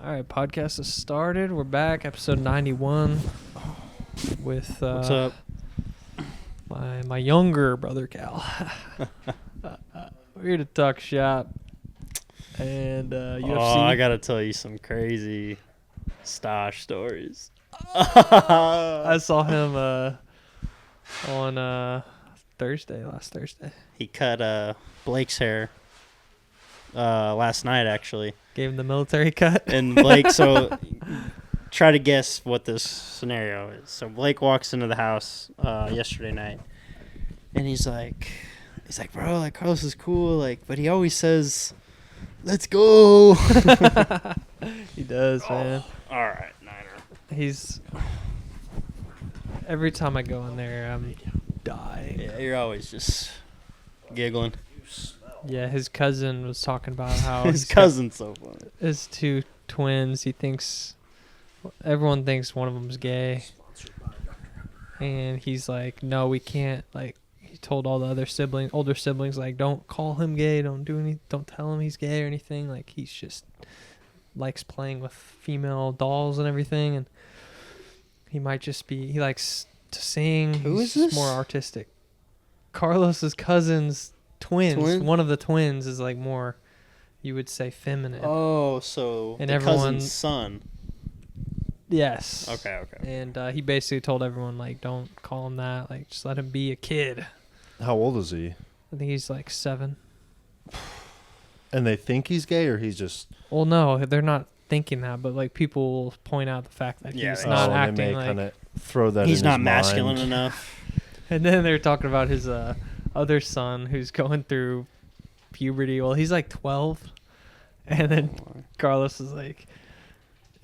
All right, podcast has started. We're back, episode 91, with What's up? my younger brother Cal. We're here to talk shop and UFC. Oh, I gotta tell you some crazy stash stories. I saw him on last Thursday. He cut Blake's hair last night, actually. Gave him the military cut. And Blake, so try to guess what this scenario is. So Blake walks into the house yesterday night, and he's like, bro, like Carlos is cool, like, but he always says, "Let's go." He does, man. All right, Niner. He's every time I go in there, I'm dying. Yeah, you're always just giggling. Yeah, his cousin was talking about how His cousin's so funny. his two twins. Everyone thinks one of them's gay, and he's like, "No, we can't." Like, he told all the other older siblings, like, "Don't call him gay. Don't tell him he's gay or anything. Like, he's just likes playing with female dolls and everything, and he might just be. He likes to sing. Who He's is this? more artistic. Carlos's cousin's twins. Twin? One of the twins is like more, you would say, feminine. Oh, so And the everyone- cousin's son. Yes. Okay. And he basically told everyone, like, don't call him that. Like, just let him be a kid. How old is he? I think he's like 7. And they think he's gay, or he's just... Well, no, they're not thinking that, but like people will point out the fact that Yeah, he's they- not and acting they may like. kind of throw that He's in not his masculine mind. enough. And then they're talking about his other son who's going through puberty. Well, he's like 12, and then Carlos is like,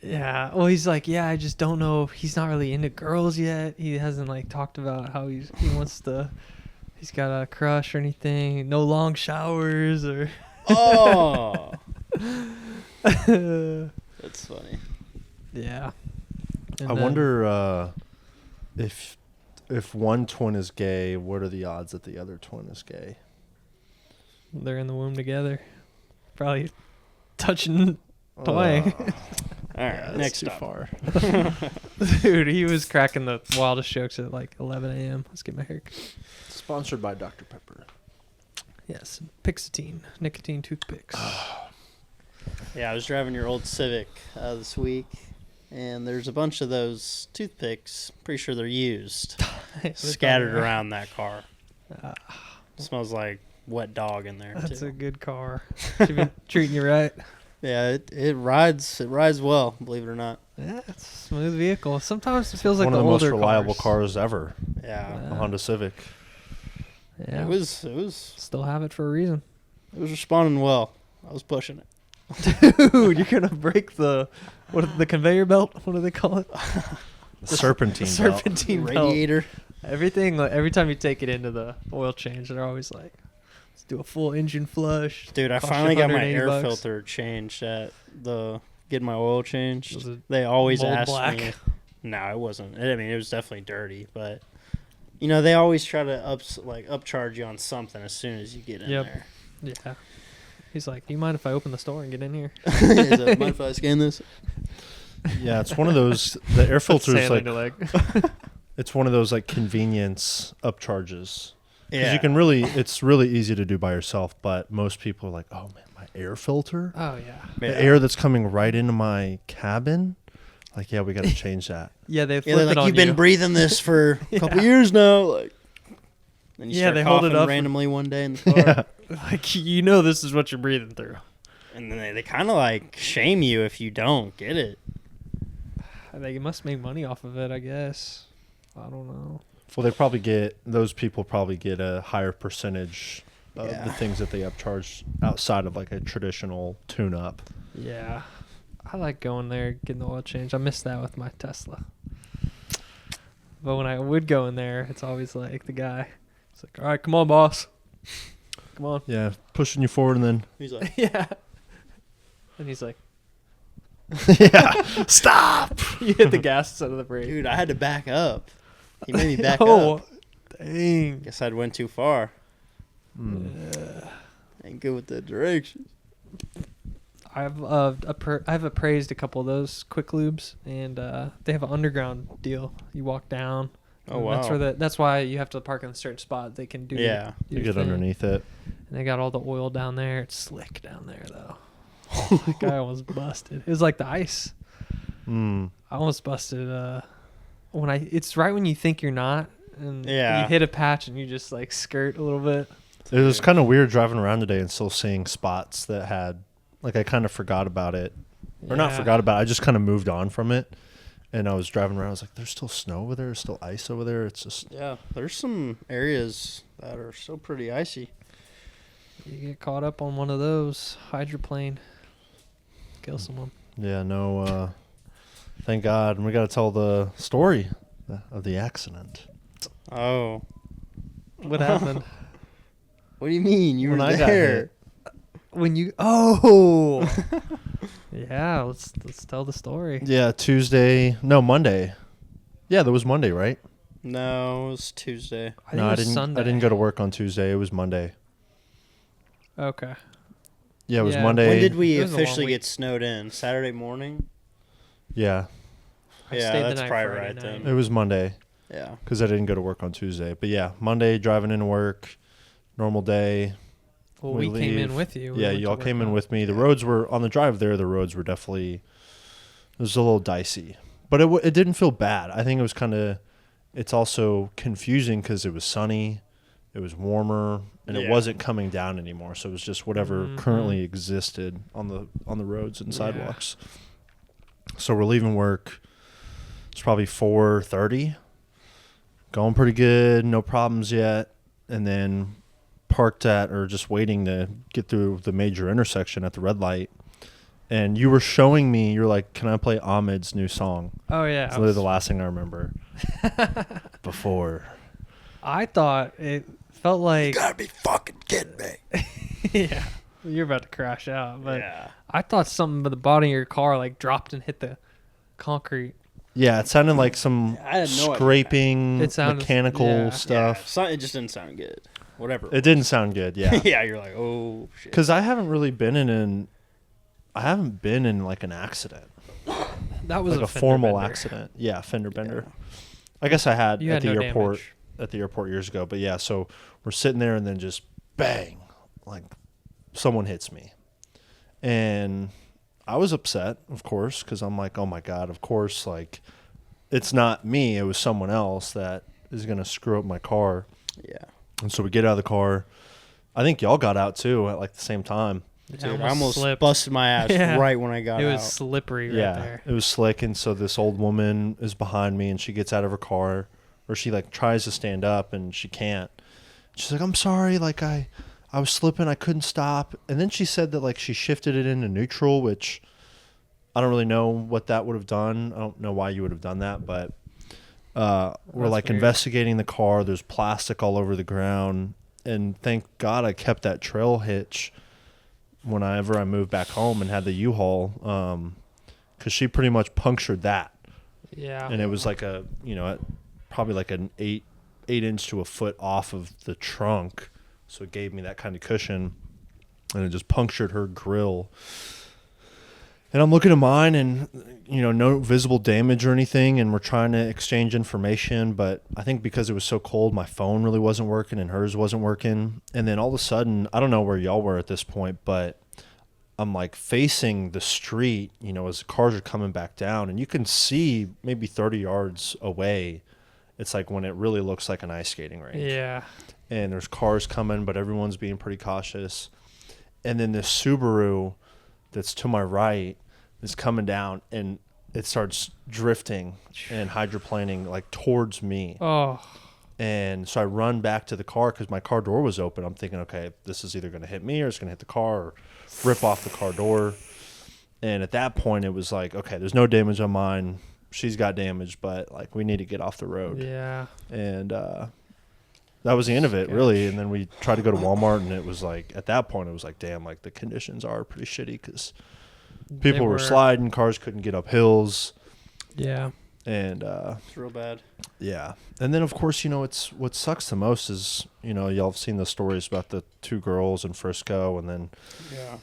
yeah. Well, he's like, yeah, I just don't know. He's not really into girls yet. He hasn't like talked about how he wants to. He's got a crush or anything. No long showers or. Oh, that's funny. Yeah. I wonder if one twin is gay, what are the odds that the other twin is gay? They're in the womb together. Probably touching, toying. All right, Yeah, that's next too up. far. Dude, he was cracking the wildest jokes at like 11 a.m. Let's get my hair. Sponsored by Dr. Pepper. Yes, Pixatine, nicotine toothpicks. Yeah, I was driving your old Civic this week, and there's a bunch of those toothpicks. Pretty sure they're used, scattered around that car. Smells like wet dog in there. That's too. a good car. Should be treating you right. Yeah, it rides well, believe it or not. Yeah, it's a smooth vehicle. Sometimes it feels like One the of the most older reliable cars ever. Yeah, A Honda Civic. Yeah, it was still have it for a reason. responding well. I was pushing it. Dude, you're gonna break the conveyor belt? What do they call it? The serpentine belt. Serpentine belt. Radiator. Everything. Like, every time you take it into the oil change, they're always like, "Let's do a full engine flush." Dude, I Cost you finally got my air $180. filter changed at getting my oil changed. Was it They always mold ask black? me. No, it wasn't. I mean, it was definitely dirty, but they always try to upcharge you on something as soon as you get in Yep. there. Yeah. He's like, "Do you mind if I open the store and get in here?" Is it, mind if I scan this? Yeah, it's one of those. The air filter is Sand like. on your leg. It's one of those like convenience upcharges. Because Yeah. you can it's really easy to do by yourself, but most people are like, oh man, my air filter? Oh yeah. The air that's coming right into my cabin? Like, yeah, we got to change that. Yeah, they Yeah, flip they're it like, on you've you. been breathing this for a couple Yeah. years now. Like, then you Yeah, start they hold it coughing up. randomly one day in the car. Yeah. Like, this is what you're breathing through. And then they kind of like shame you if you don't get it. They must make money off of it, I guess. I don't know. Well, those people probably get a higher percentage of Yeah. the things that they upcharge outside of like a traditional tune-up. Yeah. I like going there, getting the oil change. I miss that with my Tesla. But when I would go in there, it's always like the guy. It's like, "All right, come on, boss. Come on." Yeah, pushing you forward and then, He's like, Yeah. And he's like, yeah, stop! you hit the gas instead of the brake. dude, I had to back up. He made me back Oh, up. dang. Guess I'd went too far. Mm. Ain't good with the directions. I've appraised a couple of those quick lubes, and they have an underground deal. You walk down. Oh wow. That's why you have to park in a certain spot. They can do. Yeah. You get underneath it. And they got all the oil down there. It's slick down there though. That guy almost busted. It was like the ice. I almost busted. It's right when you think you're not, and you hit a patch and you just like skirt a little bit. It was kind of weird driving around today and still seeing spots that had, like, I kind of forgot about it. Or not forgot about it. I just kind of moved on from it. And I was driving around. I was like, there's still snow over there. There's still ice over there. It's just. Yeah. There's some areas that are still pretty icy. You get caught up on one of those hydroplane, kill someone. Yeah, no, thank God. And we got to tell the story of the accident. Oh. What happened? What do you mean? You When were I got there. hit. When you yeah, let's tell the story. Yeah, Monday. Yeah, that was Monday, right? No, it was Tuesday. I think it was Sunday. I didn't go to work on Tuesday. It was Monday. Okay. Yeah, it was Yeah. Monday. When did we It was a long officially week. get snowed in? Saturday morning? Yeah, I Yeah, stayed the that's night probably Friday right night. then. it was Monday Yeah. because I didn't go to work on Tuesday. But yeah, Monday driving into work, normal day. Well, we came in leave. with you. We Yeah, went to y'all work came in on- with me. The roads were on the drive there. The roads were definitely, it was a little dicey, but it didn't feel bad. I think it was kind of, it's also confusing because it was sunny, it was warmer, and it Yeah. wasn't coming down anymore. So it was just whatever Mhm. currently existed on the roads and sidewalks. So we're leaving work. It's probably 4:30. Going pretty good, no problems yet, and then parked at or just waiting to get through the major intersection at the red light. And you were showing me, you're like, can I play Ahmed's new song? Oh yeah. It's literally the last thing I remember. Before. I thought it felt like. gotta be fucking kidding me. Yeah. You're about to crash out, but Yeah. I thought something by the bottom of your car like dropped and hit the concrete. Yeah, it sounded like some I had no idea. scraping, It sounded- mechanical yeah. stuff. Yeah, it just didn't sound good. Whatever. It didn't sound good, yeah. Yeah, you're like, oh shit. Because I haven't really been in like an accident. That was Like a fender formal bender. accident. Yeah, fender bender. I guess I had You at had the no airport damage. at the airport years ago. But yeah, so we're sitting there and then just bang, like someone hits me. And I was upset, of course, because I'm like, oh my God, of course, like it's not me, it was someone else that is gonna screw up my car. Yeah. And so we get out of the car. I think y'all got out too at like the same time. Yeah, Dude, I almost slipped. busted my ass Yeah. right when I got It was out. slippery right Yeah, there. it was slick. And so this old woman is behind me and she gets out of her car, or she like tries to stand up and she can't. She's like, I'm sorry, like I was slipping, I couldn't stop. And then she said that like she shifted it into neutral, which I don't really know what that would have done. I don't know why you would have done that, but we're That's like weird. investigating the car. There's plastic all over the ground. And thank God I kept that trail hitch whenever I moved back home and had the U-Haul, because she pretty much punctured that. Yeah. And it was like a, probably like an 8 inch to a foot off of the trunk. So it gave me that kind of cushion, and it just punctured her grill. And I'm looking at mine and, no visible damage or anything. And we're trying to exchange information. But I think because it was so cold, my phone really wasn't working and hers wasn't working. And then all of a sudden, I don't know where y'all were at this point, but I'm like facing the street, as the cars are coming back down. And you can see maybe 30 yards away. It's like when it really looks like an ice skating rink. Yeah. And there's cars coming, but everyone's being pretty cautious. And then this Subaru that's to my right is coming down, and it starts drifting and hydroplaning like towards me. Oh. And so I run back to the car because my car door was open. I'm thinking, okay, this is either going to hit me or it's going to hit the car or rip off the car door. And at that point, it was like, okay, there's no damage on mine. She's got damage, but like we need to get off the road. Yeah. And that was the end of it, really. And then we tried to go to Walmart, and it was like, at that point, it was like, damn, like the conditions are pretty shitty because people were sliding, cars couldn't get up hills. Yeah. And It's real bad. yeah. And then, of course, it's what sucks the most is, y'all have seen the stories about the 2 girls in Frisco and then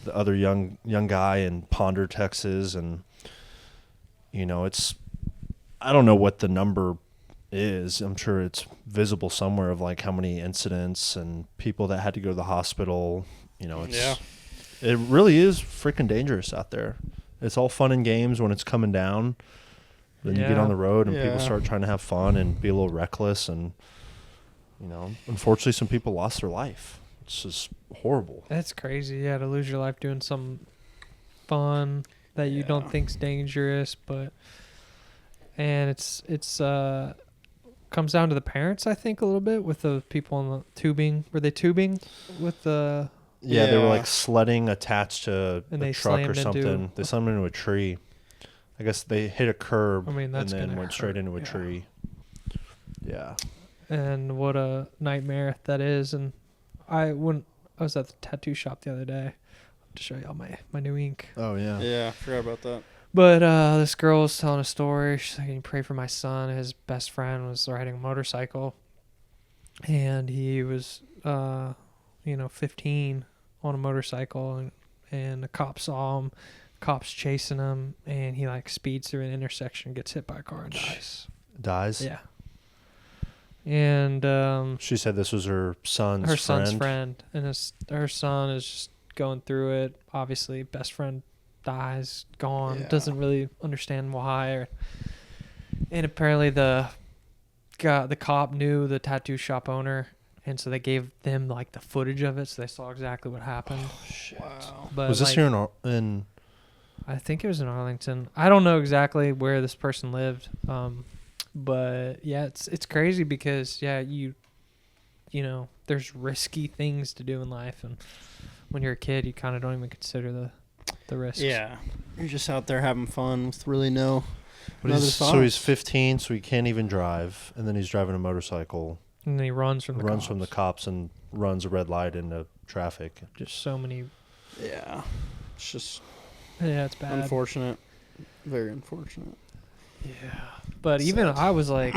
the other young guy in Ponder, Texas. And, it's, I don't know what the number is. I'm sure it's visible somewhere of like how many incidents and people that had to go to the hospital. It really is freaking dangerous out there. It's all fun and games when it's coming down. Then you get on the road and people start trying to have fun and be a little reckless. And, unfortunately, some people lost their life. It's just horrible. That's crazy. Yeah, to lose your life doing some fun that you don't think's dangerous, and it's comes down to the parents, I think, a little bit with the people on the tubing. Were they tubing with the? Yeah, they were like sledding attached to a truck or something. Into, they slammed into a tree. I guess they hit a curb and then went straight into a tree. Yeah. And what a nightmare that is. And I was at the tattoo shop the other day to show y'all my new ink. Oh, yeah. Yeah, I forgot about that. But this girl was telling a story. She's like, "Can you pray for my son?" His best friend was riding a motorcycle. And he was, 15 on a motorcycle. And the cops saw him. Cops chasing him, and he like speeds through an intersection, gets hit by a car, and dies. Dies? Yeah. And she said this was her son's friend, and her son is just going through it. Obviously, best friend dies, gone, doesn't really understand why. And apparently the cop knew the tattoo shop owner, and so they gave them like the footage of it, so they saw exactly what happened. Oh, shit. Wow. But was this here in I think it was in Arlington. I don't know exactly where this person lived, but yeah, it's crazy because there's risky things to do in life, and when you're a kid, you kind of don't even consider the risks. Yeah, you're just out there having fun with really no. So he's 15, so he can't even drive, and then he's driving a motorcycle. And then he runs from the cops and runs a red light into traffic. Just so many. Yeah, it's just. Yeah, it's bad. Unfortunate. Very unfortunate. Yeah. But even I was like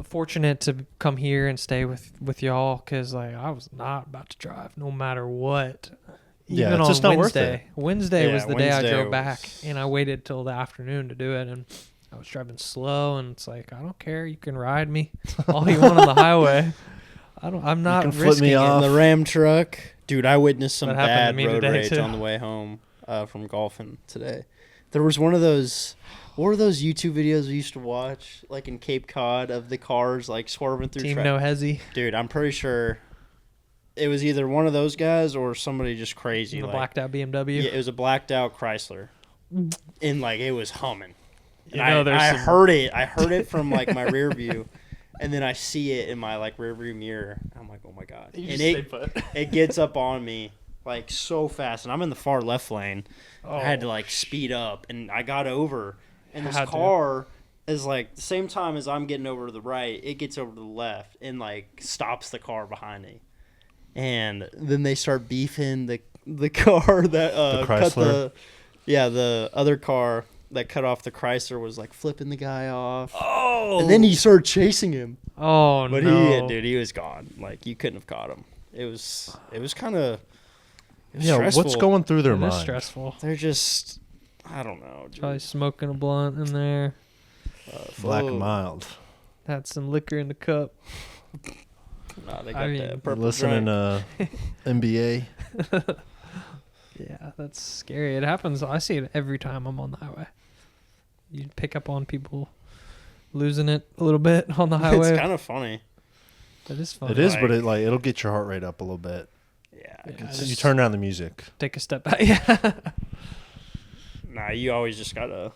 fortunate to come here and stay with y'all because like I was not about to drive no matter what. Even it's on just not Wednesday. worth it. Wednesday was the day I drove back, and I waited till the afternoon to do it, and I was driving slow, and it's like, I don't care. You can ride me all you want on the highway. I'm not risking it. In the Ram truck. Dude, I witnessed some bad road rage too. on the way home from golfing today. There was one of those, what were those YouTube videos we used to watch, like in Cape Cod, of the cars like swerving through traffic? Team No Hezzy. Dude, I'm pretty sure it was either one of those guys or somebody just crazy. The blacked out BMW? Yeah, it was a blacked out Chrysler. And like it was humming. And I heard it. I heard it from like my rear view. And then I see it in my like rear view mirror. I'm like, oh my God. And it gets up on me like so fast. And I'm in the far left lane. I had to like speed up, and I got over. And this car is like the same time as I'm getting over to the right, it gets over to the left and like stops the car behind me. And then they start beefing the car that the cut Chrysler. the other car that cut off the Chrysler was like flipping the guy off. Oh. And then he started chasing him. Oh, but no. he was gone. Like you couldn't have caught him. It was kind of stressful. What's going through their mind? It's stressful. They're just, I don't know. Dude. Probably smoking a blunt in there. Black and mild. Had some liquor in the cup. Nah, they got that purple listening to NBA. Yeah, that's scary. It happens. I see it every time I'm on the highway. You pick up on people losing it a little bit on the highway. It's kind of funny. It is funny. It is, but it'll get your heart rate up a little bit. Yeah. You turn down the music. Take a step back. Yeah. Nah, you always just gotta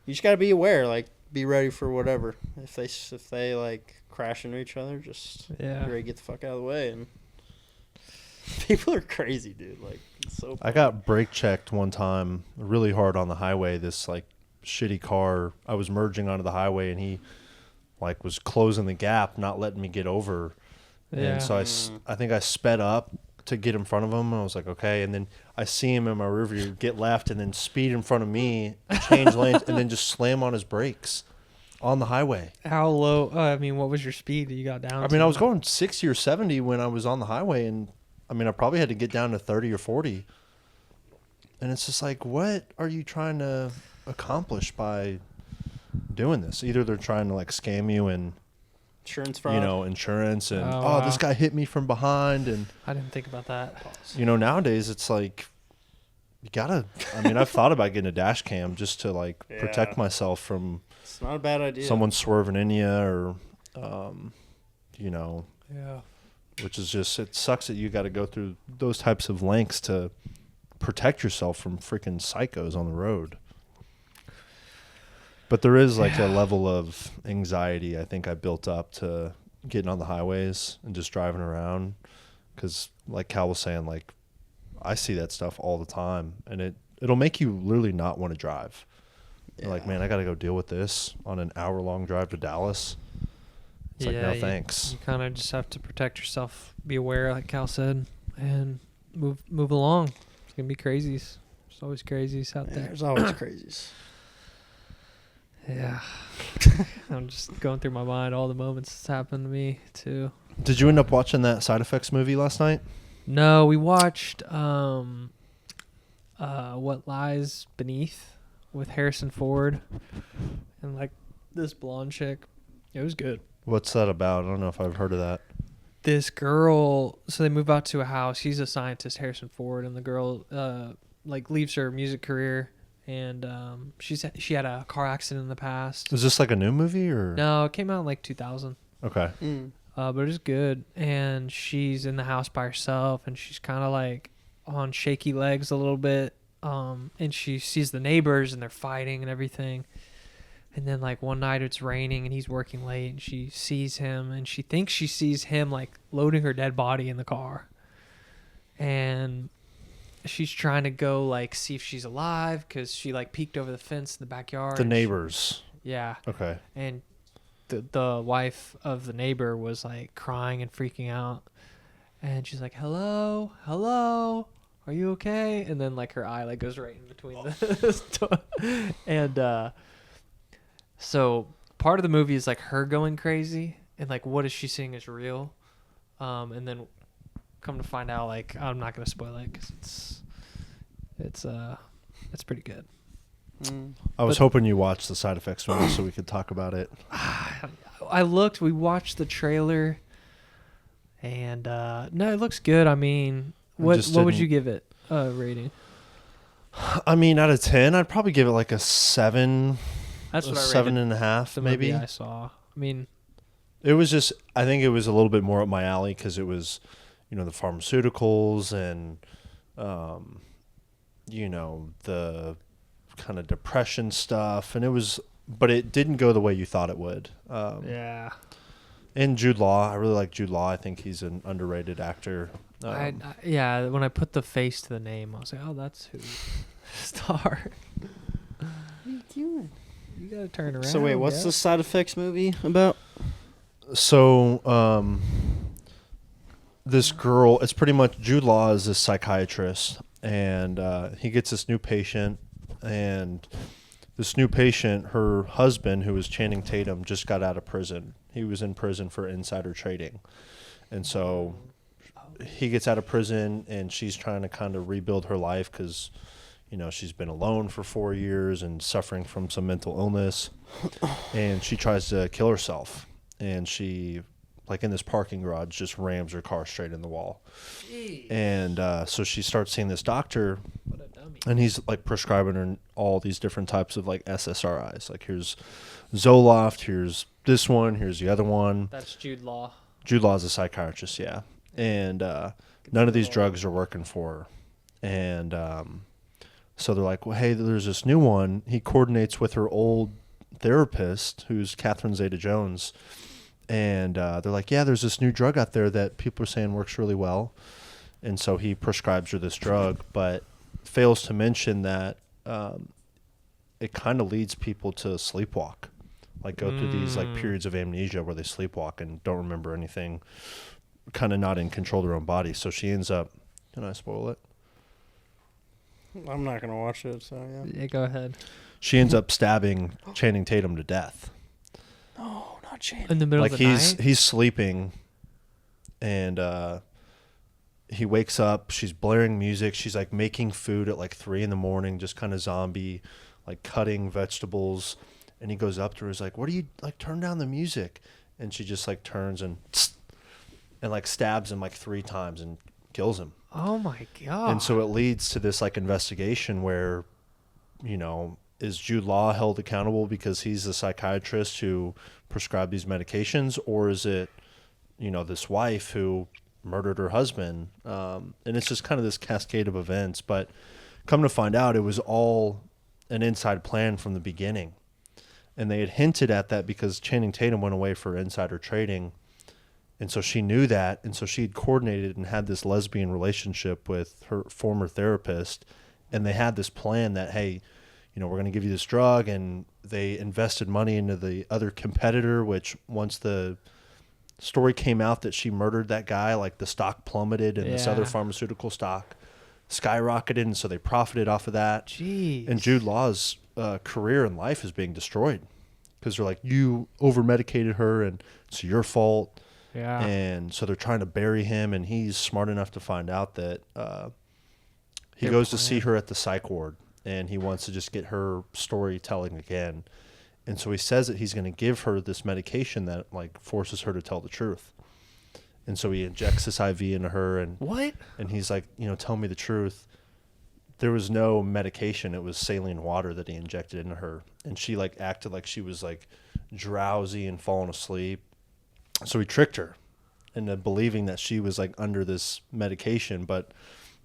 be aware. Like, be ready for whatever. If they like crash into each other, just be ready to get the fuck out of the way. And people are crazy, dude. Like, it's so funny. I got brake checked one time really hard on the highway. This like shitty car. I was merging onto the highway, and he like was closing the gap, not letting me get over. Yeah. And so I think I sped up to get in front of him, and I was like, okay. And then I see him in my rearview get left and then speed in front of me, change lanes, and then just slam on his brakes on the highway. How low? I mean, what was your speed that you got down? I mean, I was going 60 or 70 when I was on the highway, and I mean, I probably had to get down to 30 or 40. And it's just like, what are you trying to accomplish by doing this? Either they're trying to like scam you and Insurance fraud. you know, insurance and Oh, this guy hit me from behind, and I didn't think about that. you know, nowadays it's like you gotta. I mean, I've thought about getting a dash cam just to like protect myself from It's not a bad idea. someone swerving in you or, you know, Yeah. which is just, it sucks that you got to go through those types of lengths to protect yourself from freaking psychos on the road. But there is like a level of anxiety I think I built up to getting on the highways and just driving around. Because like Cal was saying, like I see that stuff all the time, and it'll make you literally not want to drive. You're like, man, I got to go deal with this on an hour-long drive to Dallas. It's like, no thanks. You kind of just have to protect yourself, be aware, like Cal said, and move along. It's gonna be crazies. There's always crazies out there. There's always crazies. Yeah. I'm just going through my mind all the moments that's happened to me too. Did you end up watching that Side Effects movie last night? No, we watched What Lies Beneath with Harrison Ford and like this blonde chick. It was good. What's that about? I don't know if I've heard of that. This girl, so they move out to a house. He's a scientist, Harrison Ford, and the girl like leaves her music career, and she had a car accident in the past. Is this like a new movie or? No, it came out in like 2000. Okay. But it was good, and she's in the house by herself, and she's kind of like on shaky legs a little bit, and she sees the neighbors, and they're fighting and everything. And then like one night it's raining and he's working late, and she sees him, and she thinks she sees him like loading her dead body in the car. And she's trying to go like see if she's alive, because she like peeked over the fence in the backyard. The neighbors. Yeah. Okay. And the wife of the neighbor was like crying and freaking out. And she's like, hello, are you okay? And then like her eye like goes right in between the and so part of the movie is like her going crazy, and like what is she seeing is real, and then come to find out, like, I'm not gonna spoil it because it's pretty good. I was hoping you watched the Side Effects movie so we could talk about it. We watched the trailer, and no, it looks good. I mean, what would you give it rating? I mean, out of 10, I'd probably give it like a 7. That's what I rated 7.5, the maybe. movie I saw. I mean, it was just, I think it was a little bit more up my alley because it was, you know, the pharmaceuticals and, you know, the kind of depression stuff. And it was, but it didn't go the way you thought it would. yeah. And Jude Law, I really like Jude Law. I think he's an underrated actor. Yeah, when I put the face to the name, I was like, oh, that's who star. What are you doing? You gotta turn around. So wait, what's the Side Effects movie about? So, this girl, it's pretty much Jude Law is a psychiatrist, and he gets this new patient, and this new patient, her husband, who was Channing Tatum, just got out of prison. He was in prison for insider trading. And so he gets out of prison, and she's trying to kind of rebuild her life because, you know, she's been alone for 4 years and suffering from some mental illness. And she tries to kill herself. And she, like in this parking garage, just rams her car straight in the wall. Jeez. And so she starts seeing this doctor. What a dummy. And he's like prescribing her all these different types of like SSRIs. Like here's Zoloft, here's this one, here's the other one. That's Jude Law. Jude Law is a psychiatrist, yeah. And none of these drugs are working for her. And so they're like, well, hey, there's this new one. He coordinates with her old therapist, who's Catherine Zeta-Jones. And they're like, yeah, there's this new drug out there that people are saying works really well. And so he prescribes her this drug, but fails to mention that it kind of leads people to sleepwalk. Like go through these like periods of amnesia where they sleepwalk and don't remember anything, kind of not in control of their own body. So she ends up, can I spoil it? I'm not gonna watch it. So yeah. Yeah, go ahead. She ends up stabbing Channing Tatum to death. No, not Channing. In the middle Like of the night. he's sleeping, and he wakes up. She's blaring music. She's like making food at like 3 a.m, just kind of zombie, like cutting vegetables. And he goes up to her. He's like, "What are you like? Turn down the music." And she just like turns and like stabs him like 3 times and kills him. Oh my god. And so it leads to this like investigation where, you know, is Jude Law held accountable because he's a psychiatrist who prescribed these medications, or is it, you know, this wife who murdered her husband? And it's just kind of this cascade of events. But come to find out, it was all an inside plan from the beginning. And they had hinted at that because Channing Tatum went away for insider trading. And so she knew that. And so she had coordinated and had this lesbian relationship with her former therapist. And they had this plan that, hey, you know, we're going to give you this drug. And they invested money into the other competitor, which once the story came out that she murdered that guy, like the stock plummeted and this other pharmaceutical stock skyrocketed. And so they profited off of that. Jeez. And Jude Law's career in life is being destroyed because they're like, you over medicated her and it's your fault. Yeah. And so they're trying to bury him, and he's smart enough to find out that he Their goes to plan. see her at the psych ward, and he wants to just get her storytelling again. And so he says that he's going to give her this medication that like forces her to tell the truth. And so he injects this IV into her, and What? and he's like, you know, tell me the truth. There was no medication. It was saline water that he injected into her. And she like acted like she was like drowsy and falling asleep. So he tricked her into believing that she was like under this medication, but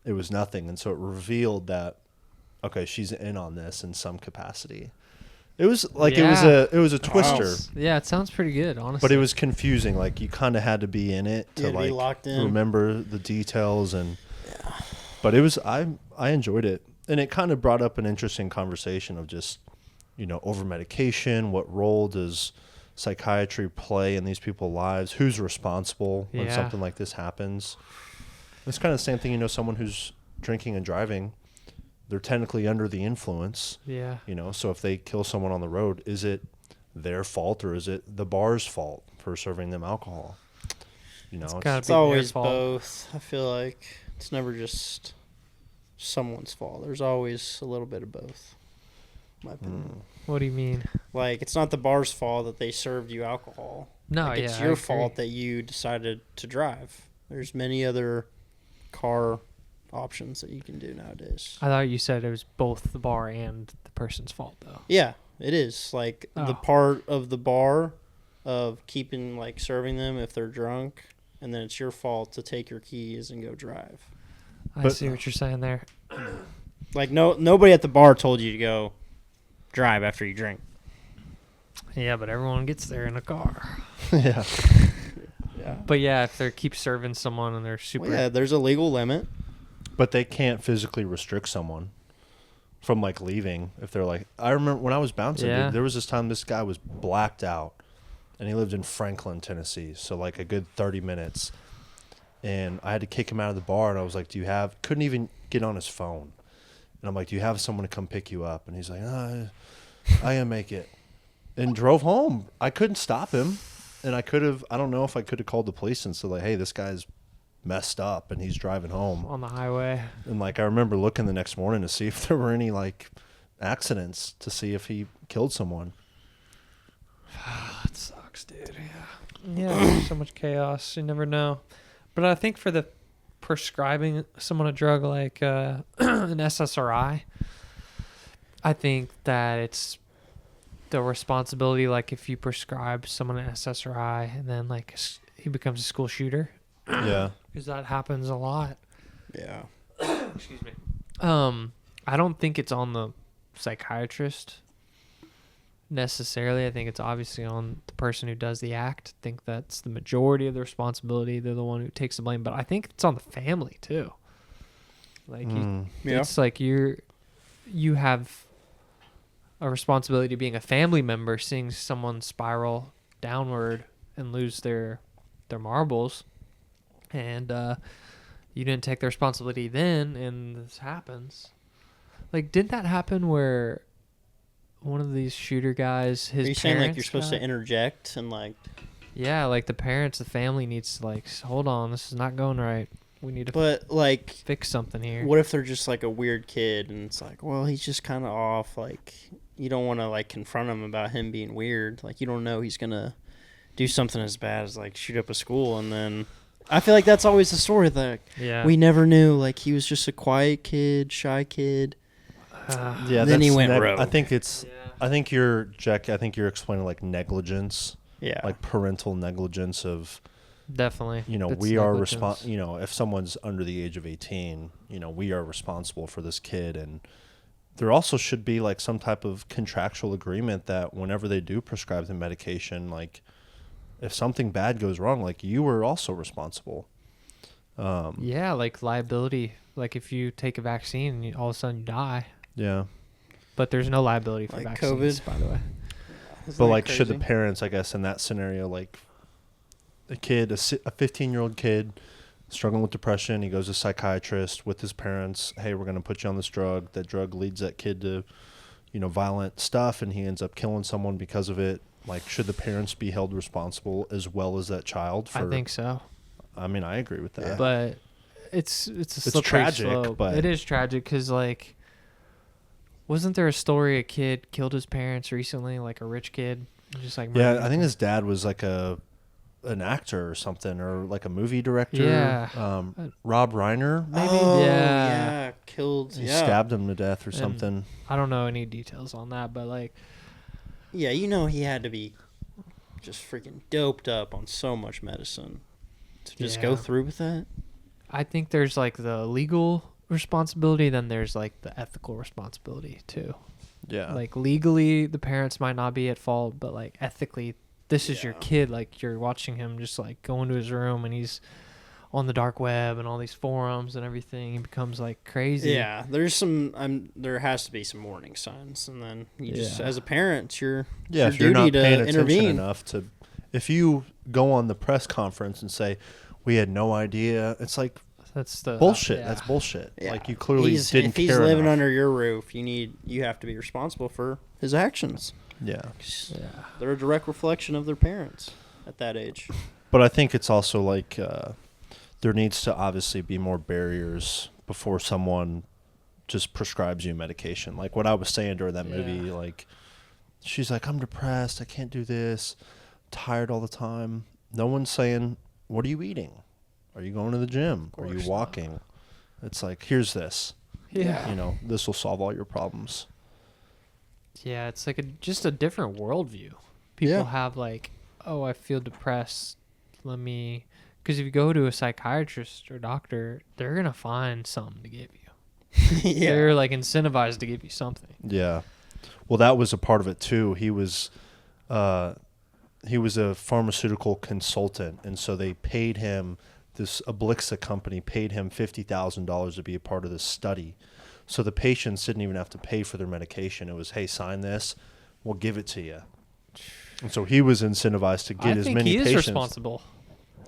it was nothing. And so it revealed that, okay, she's in on this in some capacity. It was like, it was a twister, Yeah, it sounds pretty good, honestly. but it was confusing. Like you kind of had to be in it to You had to be like locked in. remember the details. And, but it was, I enjoyed it. And it kind of brought up an interesting conversation of just, you know, over medication. What role does psychiatry play in these people's lives? Who's responsible when Yeah. something like this happens? It's kind of the same thing, you know, someone who's drinking and driving, they're technically under the influence, Yeah. you know, so if they kill someone on the road, is it their fault or is it the bar's fault for serving them alcohol? You know, gotta It's be their always fault. both. I feel like it's never just someone's fault. There's always a little bit of both. in My opinion. What do you mean? Like it's not the bar's fault that they served you alcohol. No, Like, yeah. it's I your agree. fault that you decided to drive. There's many other car options that you can do nowadays. I thought you said it was both the bar and the person's fault, though. Yeah, it is. Like the Oh. part of the bar of keeping like serving them if they're drunk, and then it's your fault to take your keys and go drive. I But- see what you're saying there. Like nobody at the bar told you to go drive after you drink. Yeah, but everyone gets there in a car. yeah. Yeah. But yeah, if they keep serving someone and they're super. Well, yeah, there's a legal limit. But they can't physically restrict someone from like leaving if they're like, I remember when I was bouncing, Yeah. dude, there was this time this guy was blacked out and he lived in Franklin, Tennessee. So like a good 30 minutes. And I had to kick him out of the bar and I was like, couldn't even get on his phone. And I'm like, do you have someone to come pick you up? And he's like, I can make it. And drove home. I couldn't stop him. And I don't know if I could have called the police and said like, hey, this guy's messed up and he's driving home. On the highway. And like I remember looking the next morning to see if there were any like accidents to see if he killed someone. That sucks, dude. Yeah. Yeah, there's so much chaos. You never know. But I think for the prescribing someone a drug like an SSRI, I think that it's the responsibility, like if you prescribe someone an SSRI and then like he becomes a school shooter, Yeah. because that happens a lot. Yeah. Excuse me. I don't think it's on the psychiatrist necessarily. I think it's obviously on the person who does the act. I think that's the majority of the responsibility. They're the one who takes the blame. But I think it's on the family too. Like Yeah. it's like you have a responsibility to being a family member, seeing someone spiral downward and lose their marbles, and you didn't take the responsibility then, and this happens. Like, did that happen where one of these shooter guys, his Are you parents saying like you're supposed got- to interject and like? Yeah, like the parents, the family needs to like, hold on, this is not going right. We need to But like, fix something here. what if they're just like a weird kid and it's like, well, he's just kind of off. Like, you don't want to like confront him about him being weird. Like, you don't know he's gonna do something as bad as like shoot up a school, and then I feel like that's always the story. That Yeah. we never knew. Like, he was just a quiet kid, shy kid. Yeah, Then he that's went rogue. I think it's. I think you're Jack. I think you're explaining like negligence, Yeah. like parental negligence of. Definitely. You know, It's we are negligence. You know, if someone's under the age of 18, you know, we are responsible for this kid, and there also should be like some type of contractual agreement that whenever they do prescribe the medication, like if something bad goes wrong, like you are also responsible. Yeah, like liability. Like if you take a vaccine and all of a sudden you die, Yeah. but there's no liability for Like vaccines, COVID? by the way. Isn't But that like, should the crazy? parents, I guess, in that scenario, like a kid, a 15-year-old kid struggling with depression, he goes to a psychiatrist with his parents. Hey, we're going to put you on this drug. That drug leads that kid to, you know, violent stuff, and he ends up killing someone because of it. Like, should the parents be held responsible as well as that child? I think so. I mean, I agree with that. Yeah. But it's a slippery tragic, slope. but- It is tragic because, like, wasn't there a story a kid killed his parents recently, like a rich kid? Just like Yeah, murdered I think them? his dad was like an actor or something, or like a movie director. Yeah. Rob Reiner, maybe. Oh, Yeah. yeah. Killed. He Yeah. stabbed him to death or And- something. I don't know any details on that, but like, Yeah, you know he had to be just freaking doped up on so much medicine to just go Yeah. through with that. I think there's like the legal responsibility, then there's like the ethical responsibility too. Yeah. Like legally, the parents might not be at fault, but like ethically, this is your Yeah. kid. Like you're watching him just like go into his room and he's on the dark web and all these forums and everything. He becomes like crazy. Yeah, there's some. There has to be some warning signs, and then you just, Yeah. as a parent, it's your Yeah, it's if your you're not duty paying to attention intervene. enough to, if you go on the press conference and say, "We had no idea," it's like That's the bullshit. yeah. That's bullshit. Yeah. Like you clearly If didn't he's care living enough. under your roof, you have to be responsible for his actions. Yeah, Yeah. They're a direct reflection of their parents at that age. but I think it's also like there needs to obviously be more barriers before someone just prescribes you medication. Like what I was saying during that movie, Yeah. like she's like, "I'm depressed. I can't do this. Tired all the time." No one's saying, "What are you eating? Are you going to the gym? Are you course walking?" It's like, "Here's this. Yeah. You know, this will solve all your problems." Yeah, it's like just a different worldview. People Yeah. have like, oh, I feel depressed. Let me, because if you go to a psychiatrist or doctor, they're gonna find something to give you. They're like incentivized to give you something. Yeah. Well, that was a part of it too. He was a pharmaceutical consultant, and so they paid him. This Ablixa company paid him $50,000 to be a part of this study. So the patients didn't even have to pay for their medication. It was, hey, sign this, we'll give it to you. And so he was incentivized to get I as think many he is patients. responsible.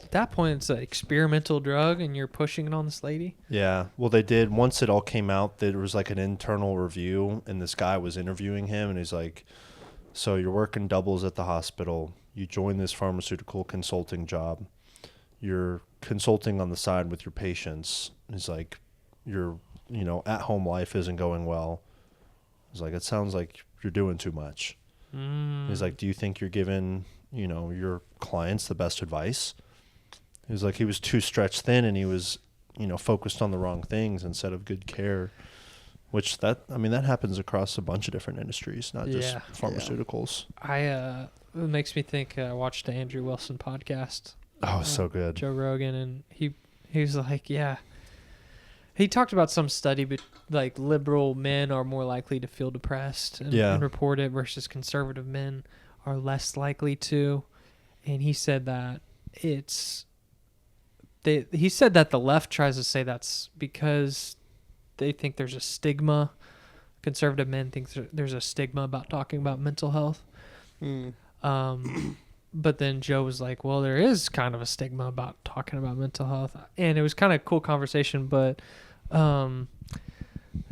At that point, it's an experimental drug, and you're pushing it on this lady. Yeah. Well, they did. Once it all came out, there was like an internal review, and this guy was interviewing him, and he's like, so you're working doubles at the hospital. You joined this pharmaceutical consulting job. You're consulting on the side with your patients. He's like, your, at-home life isn't going well. He's like, it sounds like you're doing too much. He's like, do you think you're giving, your clients the best advice? He was like, he was too stretched thin, and he was, focused on the wrong things instead of good care, which that happens across a bunch of different industries, not just Yeah. pharmaceuticals. It makes me think. I watched the Andrew Wilson podcast. Oh, it's so good. Joe Rogan, and he was like, yeah. He talked about some study, but like liberal men are more likely to feel depressed and report it versus conservative men are less likely to. And he said that he said that the left tries to say that's because they think there's a stigma. Conservative men think there's a stigma about talking about mental health. But then Joe was like, well, there is kind of a stigma about talking about mental health. And it was kind of a cool conversation, but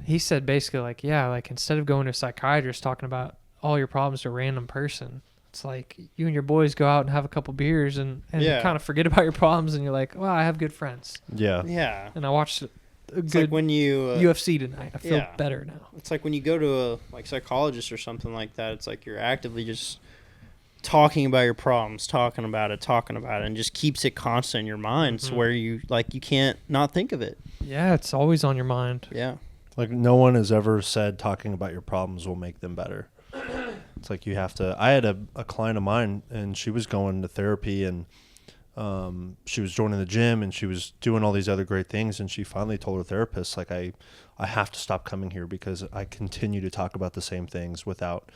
he said basically like, yeah, like instead of going to a psychiatrist talking about all your problems to a random person, it's like you and your boys go out and have a couple beers and Yeah. kind of forget about your problems, and you're like, well, I have good friends. Yeah. Yeah. And I watched a It's good like when you UFC tonight. I feel yeah. better now. It's like when you go to a like psychologist or something like that. It's like you're actively just talking about your problems, talking about it, and just keeps it constant in your mind, so where you can't not think of it. Yeah, it's always on your mind. Yeah. Like no one has ever said talking about your problems will make them better. It's like you have to. I had a client of mine, and she was going to therapy, and she was joining the gym, and she was doing all these other great things, and she finally told her therapist, like, I have to stop coming here because I continue to talk about the same things without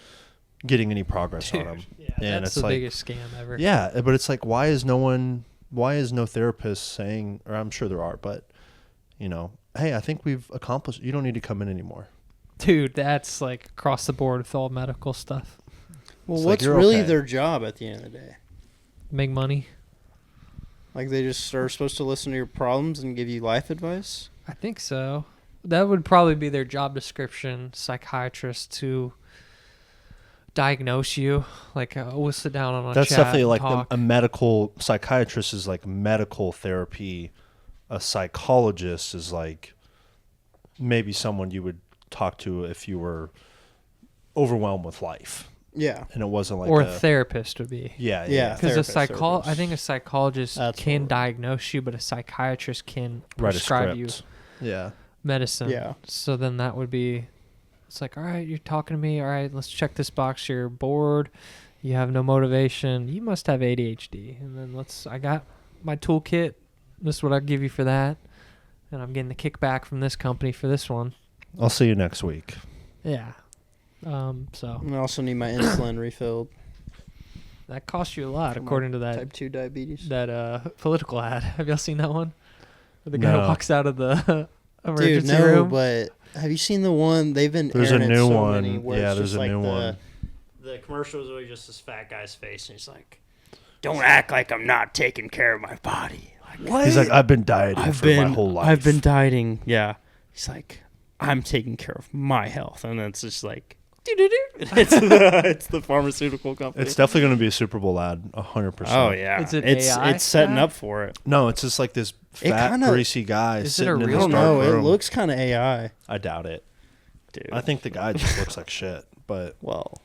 getting any progress on them. Yeah, and that's it's the like, biggest scam ever. Yeah, but it's like, why is no therapist saying, or I'm sure there are, but you know, hey, I think we've accomplished. You don't need to come in anymore. Dude, that's like across the board with all medical stuff. Well, It's like, what's you're really okay. their job at the end of the day? Make money. Like they just are supposed to listen to your problems and give you life advice? I think so. That would probably be their job description, psychiatrist, to diagnose you. Like, we'll sit down on a That's chat definitely and like talk. a medical psychiatrist is like medical therapy. A psychologist is like maybe someone you would talk to if you were overwhelmed with life, Yeah. and it wasn't like or a therapist would be. yeah. Yeah. Because Therapist. I think a psychologist That's can what- diagnose you, but a psychiatrist can Write a prescribe you script. Yeah. medicine. Yeah. So then that would be, it's like, all right, you're talking to me. All right, let's check this box. You're bored. You have no motivation. You must have ADHD. And then I got my toolkit. This is what I give you for that. And I'm getting the kickback from this company for this one. I'll see you next week. Yeah. So I also need my insulin refilled. that costs you a lot, For my according to that Type 2 diabetes. political ad. Have y'all seen that one? Where the guy No. walks out of the Dude, emergency no, room. but have you seen the one? They've been There's a airing it new so one. many where Yeah, it's there's just a like new one. The commercial is always just this fat guy's face, and he's like, "Don't act like I'm not taking care of my body." Like, what? He's like, I've been dieting for my whole life. I've been dieting. Yeah. He's like, I'm taking care of my health, and it's just like, it's the pharmaceutical company. It's definitely going to be a Super Bowl ad, 100%. Oh yeah, Is it it's AI it's setting guy? up for it. No, it's just like this It fat, kinda- greasy guy Is it sitting a in real- I this don't dark know. room. It looks kind of AI, I doubt it. dude. I think the guy just looks like shit. But Well,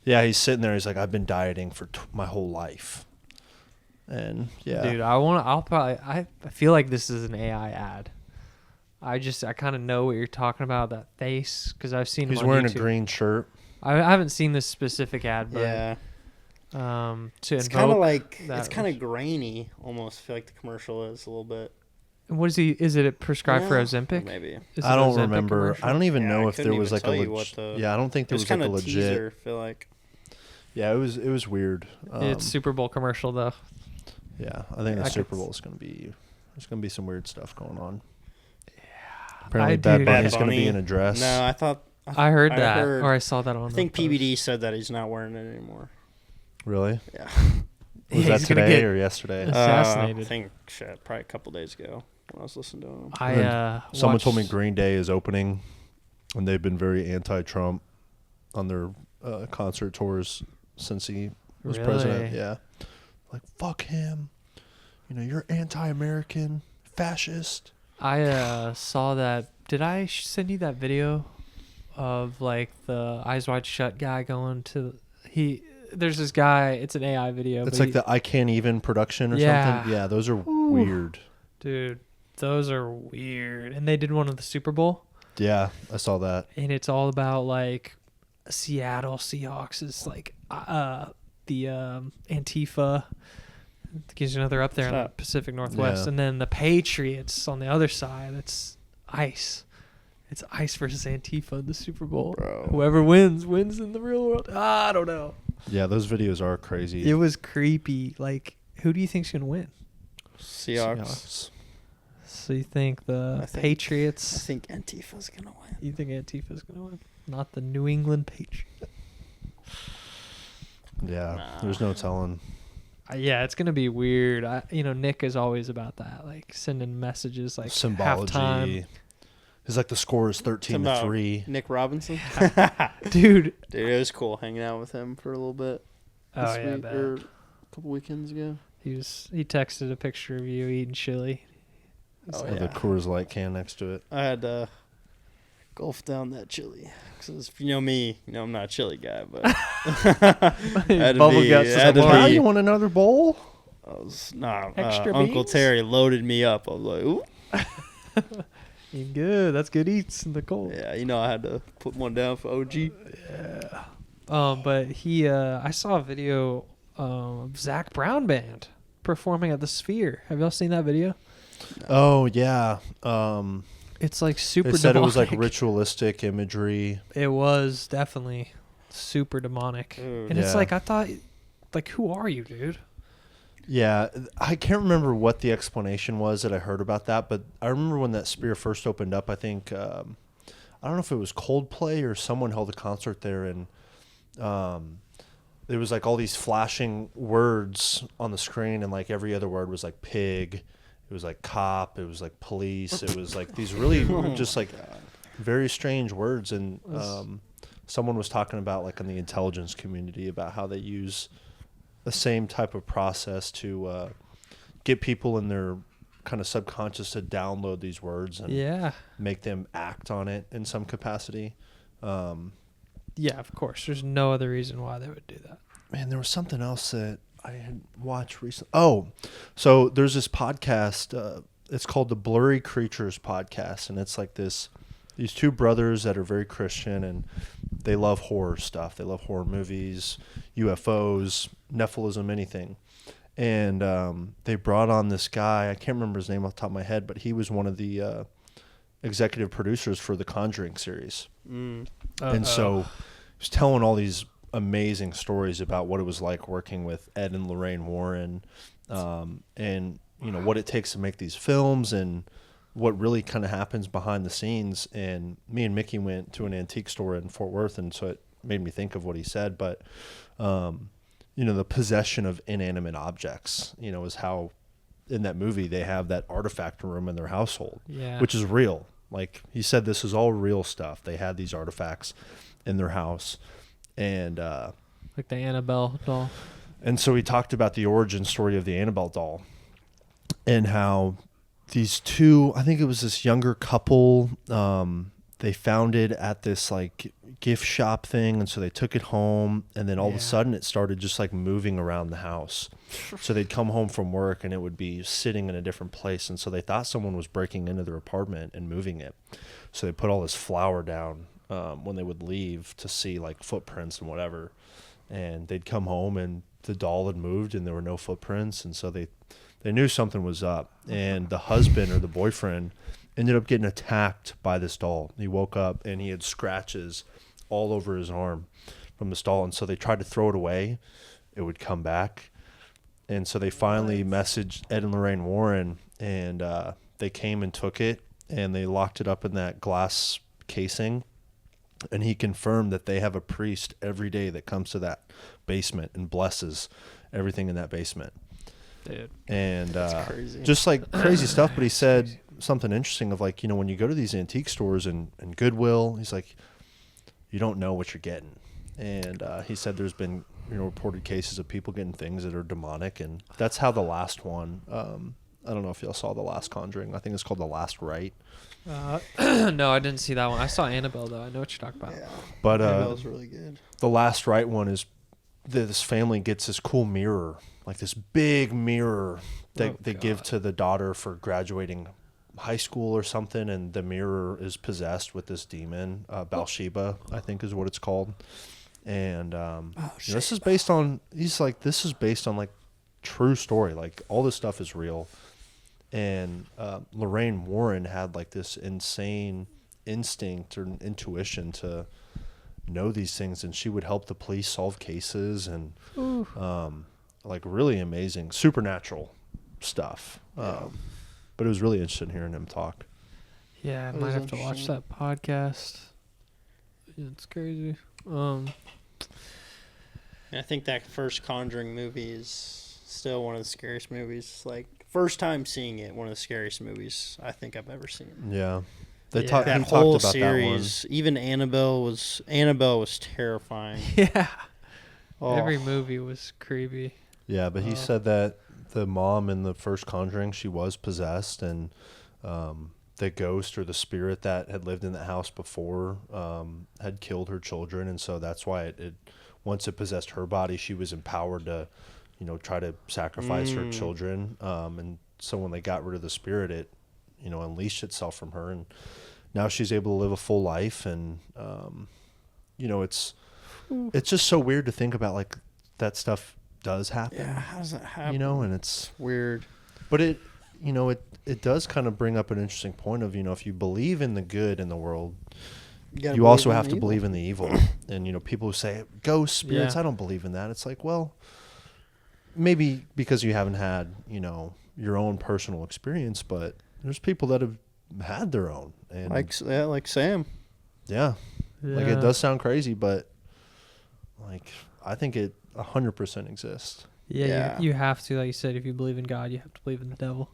yeah, he's sitting there. He's like, I've been dieting for my whole life. And yeah, Dude, I feel like this is an AI ad. I kind of know what you're talking about, that face, because I've seen him he's on wearing YouTube. a green shirt. I haven't seen this specific ad, but yeah, to it's kind of invoke like that it's kind of grainy. Almost feel like the commercial is a little bit. what is he? Is it prescribed for Yeah, Ozempic? Maybe. Is I it don't Ozempic remember. commercial? I don't even Yeah, know I if there couldn't was even like tell a you what the- yeah. I don't think there It was was like kind a of legit. teaser. I feel like. Yeah, it was weird. It's Super Bowl commercial though. Yeah, I think the I Super could Bowl is going to be. There's going to be some weird stuff going on. Yeah, Apparently, I Bad do. Bunny's Bad going to be Bunny? in a dress. No, I thought. I heard that, heard- or I saw that on. I think the post. PBD said that he's not wearing it anymore. Really? Yeah. Was Yeah, that he's gonna today get or yesterday? assassinated. I think shit, probably a couple days ago when I was listening to him. Someone told me watched- Green Day is opening, and they've been very anti-Trump on their concert tours since he was president. Really? Yeah, like fuck him. You know, you're anti-American, fascist. I saw that. Did I send you that video of like the Eyes Wide Shut guy going to There's this guy. It's an AI video. It's but like the I Can't Even production or Yeah. something. Yeah, those are Ooh. weird. dude. Those are weird. And they did one of the Super Bowl, Yeah, I saw that. and it's all about like Seattle Seahawks is like the Antifa. Because you know they're up there in the Pacific Northwest, Yeah. and then the Patriots on the other side. It's ICE. It's ICE versus Antifa in the Super Bowl. Bro. Whoever wins in the real world. I don't know. Yeah, those videos are crazy. It was creepy. Like, who do you think's gonna win? Seahawks. So you think the I think- Patriots? I think Antifa's gonna win. You think Antifa's gonna win? Not the New England Patriots. Yeah, Nah. there's no telling. Yeah, it's gonna be weird. Nick is always about that, like sending messages like Symbology. halftime. He's like, the score is 13-3. Nick Robinson. Dude. Dude, it was cool hanging out with him for a little bit. Oh, This yeah, I week, bet. or a couple weekends ago. He texted a picture of you eating chili. Oh, With yeah. a Coors Light can next to it. I had to gulf down that chili. Because if you know me, you know I'm not a chili guy, but I had to Bubble be, guts. I had to Wow, be- you want another bowl? Extra Uncle beans? Terry loaded me up. I was like, ooh. Eating good. That's good eats in the cold. Yeah, you know I had to put one down for OG. Yeah. But I saw a video of Zach Brown Band performing at the Sphere. Have y'all seen that video? Oh, yeah. It's like super They said demonic. it was like ritualistic imagery. It was definitely super demonic. Dude. And it's Yeah. like, I thought, like, who are you, dude? Yeah, I can't remember what the explanation was that I heard about that, but I remember when that Sphere first opened up, I think, I don't know if it was Coldplay or someone held a concert there, and there was like all these flashing words on the screen, and like every other word was like pig, it was like cop, it was like police, it was like these really just like very strange words, and someone was talking about like in the intelligence community about how they use the same type of process to get people in their kind of subconscious to download these words and Yeah. make them act on it in some capacity. Yeah, of course. There's no other reason why they would do that. Man, there was something else that I had watched recently. Oh, so there's this podcast. It's called the Blurry Creatures Podcast, and it's like these two brothers that are very Christian, and they love horror stuff. They love horror movies, UFOs, Nephilism, anything. And they brought on this guy. I can't remember his name off the top of my head, but he was one of the executive producers for the Conjuring series. And so he was telling all these amazing stories about what it was like working with Ed and Lorraine Warren, and you know what it takes to make these films and what really kind of happens behind the scenes. And me and Mickey went to an antique store in Fort Worth, and so it made me think of what he said. But you know, the possession of inanimate objects, you know, is how in that movie they have that artifact room in their household, Yeah. which is real. Like he said, this is all real stuff. They had these artifacts in their house. And Like the Annabelle doll. and so he talked about the origin story of the Annabelle doll and how these two, I think it was this younger couple, they found it at this like gift shop thing, and so they took it home, and then all of a sudden it started just like moving around the house. So they'd come home from work and it would be sitting in a different place, and so they thought someone was breaking into their apartment and moving it. So they put all this flour down when they would leave to see like footprints and whatever, and they'd come home and the doll had moved and there were no footprints, and so they knew something was up. And the husband or the boyfriend ended up getting attacked by this doll. He woke up and he had scratches all over his arm from this doll, and so they tried to throw it away. It would come back, and so they finally messaged Ed and Lorraine Warren, and they came and took it, and they locked it up in that glass casing. And he confirmed that they have a priest every day that comes to that basement and blesses everything in that basement. Dude. And crazy. just like crazy stuff. But he said something interesting of like, you know, when you go to these antique stores and Goodwill, he's like, you don't know what you're getting. And he said there's been, you know, reported cases of people getting things that are demonic. And that's how the last one, I don't know if y'all saw the last Conjuring. I think it's called The Last Rite. No, I didn't see that one. I saw Annabelle, though. I know what you're talking about. Yeah. But That was really good. the Last Rite one is this family gets this cool mirror, like this big mirror that they give to the daughter for graduating high school or something, and the mirror is possessed with this demon, Bathsheba, I think is what it's called. And you know, this is based on, he's like, this is based on like true story. Like all this stuff is real. And Lorraine Warren had like this insane instinct or intuition to know these things, and she would help the police solve cases, and like really amazing supernatural stuff. But it was really interesting hearing him talk. Yeah, I That might was have to watch interesting. that podcast. Yeah, it's crazy. I think that first Conjuring movie is still one of the scariest movies. Like, first time seeing it, one of the scariest movies I think I've ever seen. Yeah. They Yeah. talked. That He whole talked about series, even Annabelle was terrifying. Yeah. Oh. Every movie was creepy. that one. Yeah, but he said that the mom in the first Conjuring, she was possessed, and the ghost or the spirit that had lived in the house before had killed her children, and so that's why it once it possessed her body, she was empowered to, try to sacrifice her children. And so when they got rid of the spirit, it, unleashed itself from her, and now she's able to live a full life. And it's just so weird to think about, like, that stuff does happen. Yeah, how does that happen? And it's weird. But it does kind of bring up an interesting point of, if you believe in the good in the world, you also have to believe in the evil. And, people who say ghosts, spirits, I don't believe in that. It's like, well, maybe because you haven't had, your own personal experience, but there's people that have had their own. And like Sam. Yeah. Like, it does sound crazy, but, like, I think it 100% exists. Yeah. You have to, like you said, if you believe in God, you have to believe in the devil.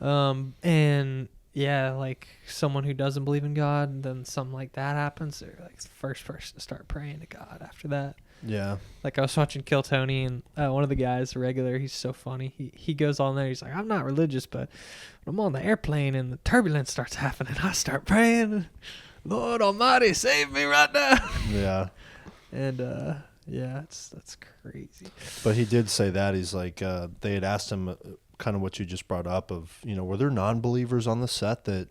And yeah, like someone who doesn't believe in God, and then something like that happens, they're like the first person to start praying to God after that. Yeah. Like I was watching Kill Tony, and one of the guys, the regular, he's so funny. He goes on there, he's like, I'm not religious, but when I'm on the airplane and the turbulence starts happening, I start praying, Lord Almighty, save me right now. Yeah. And yeah, that's crazy. But he did say that. He's like, they had asked him kind of what you just brought up of, were there non-believers on the set that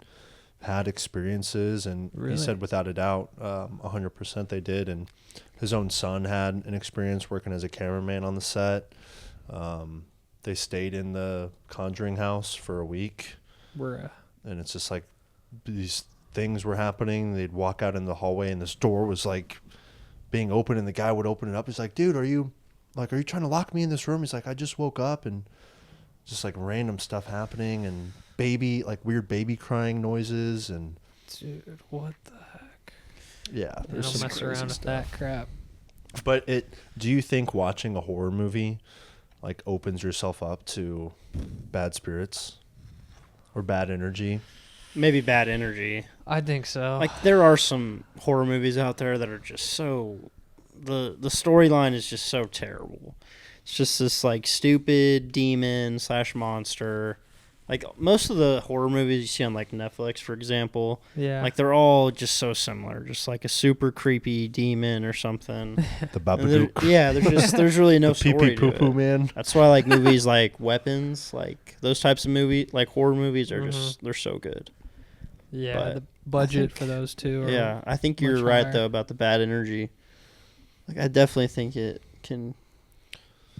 had experiences? And Really? he said without a doubt, 100% they did. And his own son had an experience working as a cameraman on the set. They stayed in the Conjuring house for a week. And it's just like these things were happening. They'd walk out in the hallway and this door was like being open, and the guy would open it up. He's like, dude, are you trying to lock me in this room? He's like, I just woke up, and just like random stuff happening, and weird baby crying noises. And dude, what the heck? Yeah, They there's don't some mess crazy around with stuff. that crap. But do you think watching a horror movie like opens yourself up to bad spirits or bad energy? Maybe bad energy. I think so. Like, there are some horror movies out there that are just so... The storyline is just so terrible. It's just this, like, stupid demon / monster. Like, most of the horror movies you see on, like, Netflix, for example, yeah. like, they're all just so similar. Just, like, a super creepy demon or something. The Babadook. Yeah, there's really no The story pee-pee to poo-poo it. man. That's why, like, movies like Weapons, like, those types of like, horror movies are just... They're so good. Yeah, But the budget for those two. Yeah, I think you're much right higher. though about the bad energy. Like, I definitely think it can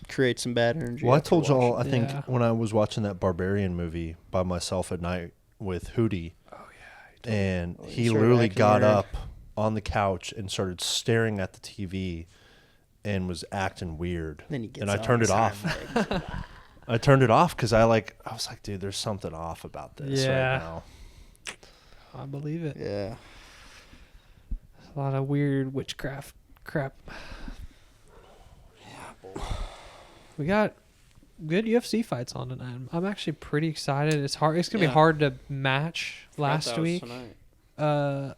create some bad energy. Well, I after told y'all, I watching think, Yeah. when I was watching that Barbarian movie by myself at night with Hootie, and he started literally acting got weird. up on the couch and started staring at the TV and was acting weird. Then he gets And I on turned his it off. hind legs. I turned it off because I was like, dude, there's something off about this Yeah. right now. I believe it. Yeah. A lot of weird witchcraft crap. We got good UFC fights on tonight. I'm actually pretty excited. It's hard. It's gonna be Yeah. hard to match. Last Forgot that was week, tonight.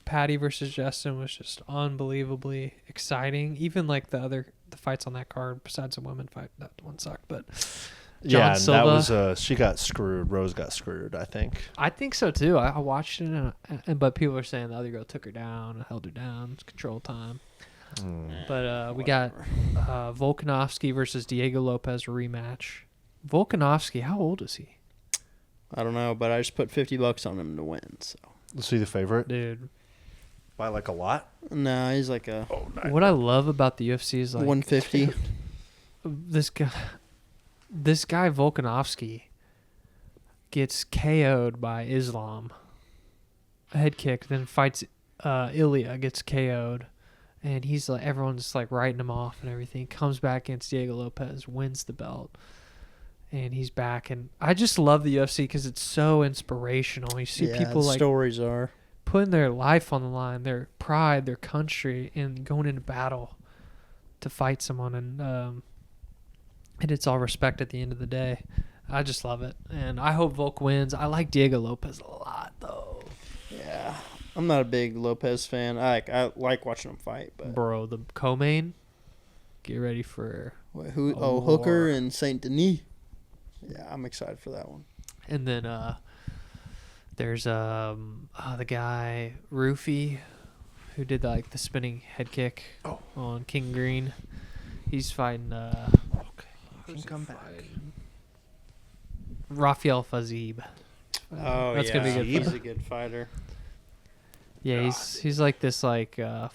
Patty versus Justin was just unbelievably exciting. Even like the fights on that card, besides the women fight, that one sucked. But John Yeah, and Silva, that was she got screwed. Rose got screwed, I think. I think so too. I watched it, but people are saying the other girl took her down and held her down. It's control time. But we got Volkanovski versus Diego Lopez rematch. Volkanovski, how old is he? I don't know, but I just put $50 on him to win. So Was he the favorite? Dude, By like a lot? no, he's like a what I love about the UFC is like 150. this guy Volkanovski gets KO'd by Islam, a head kick, then fights Ilya, gets KO'd, and he's like, everyone's like writing him off and everything. Comes back against Diego Lopez, wins the belt, and he's back. And I just love the UFC because it's so inspirational. You see people the like stories are. putting their life on the line, their pride, their country, and going into battle to fight someone, and it's all respect at the end of the day. I just love it, and I hope Volk wins. I like Diego Lopez a lot, though. Yeah, I'm not a big Lopez fan. I like watching him fight, but Bro, the co-main, get ready for... wait, who? a Oh, Hooker war. and Saint Denis. Yeah, I'm excited for that one. And then there's the guy, Rufy, who did like the spinning head kick on King Green. He's fighting... Can come back. Rafael Fazib. Oh, That's yeah. gonna be good. He's a good fighter. Yeah, he's like this like I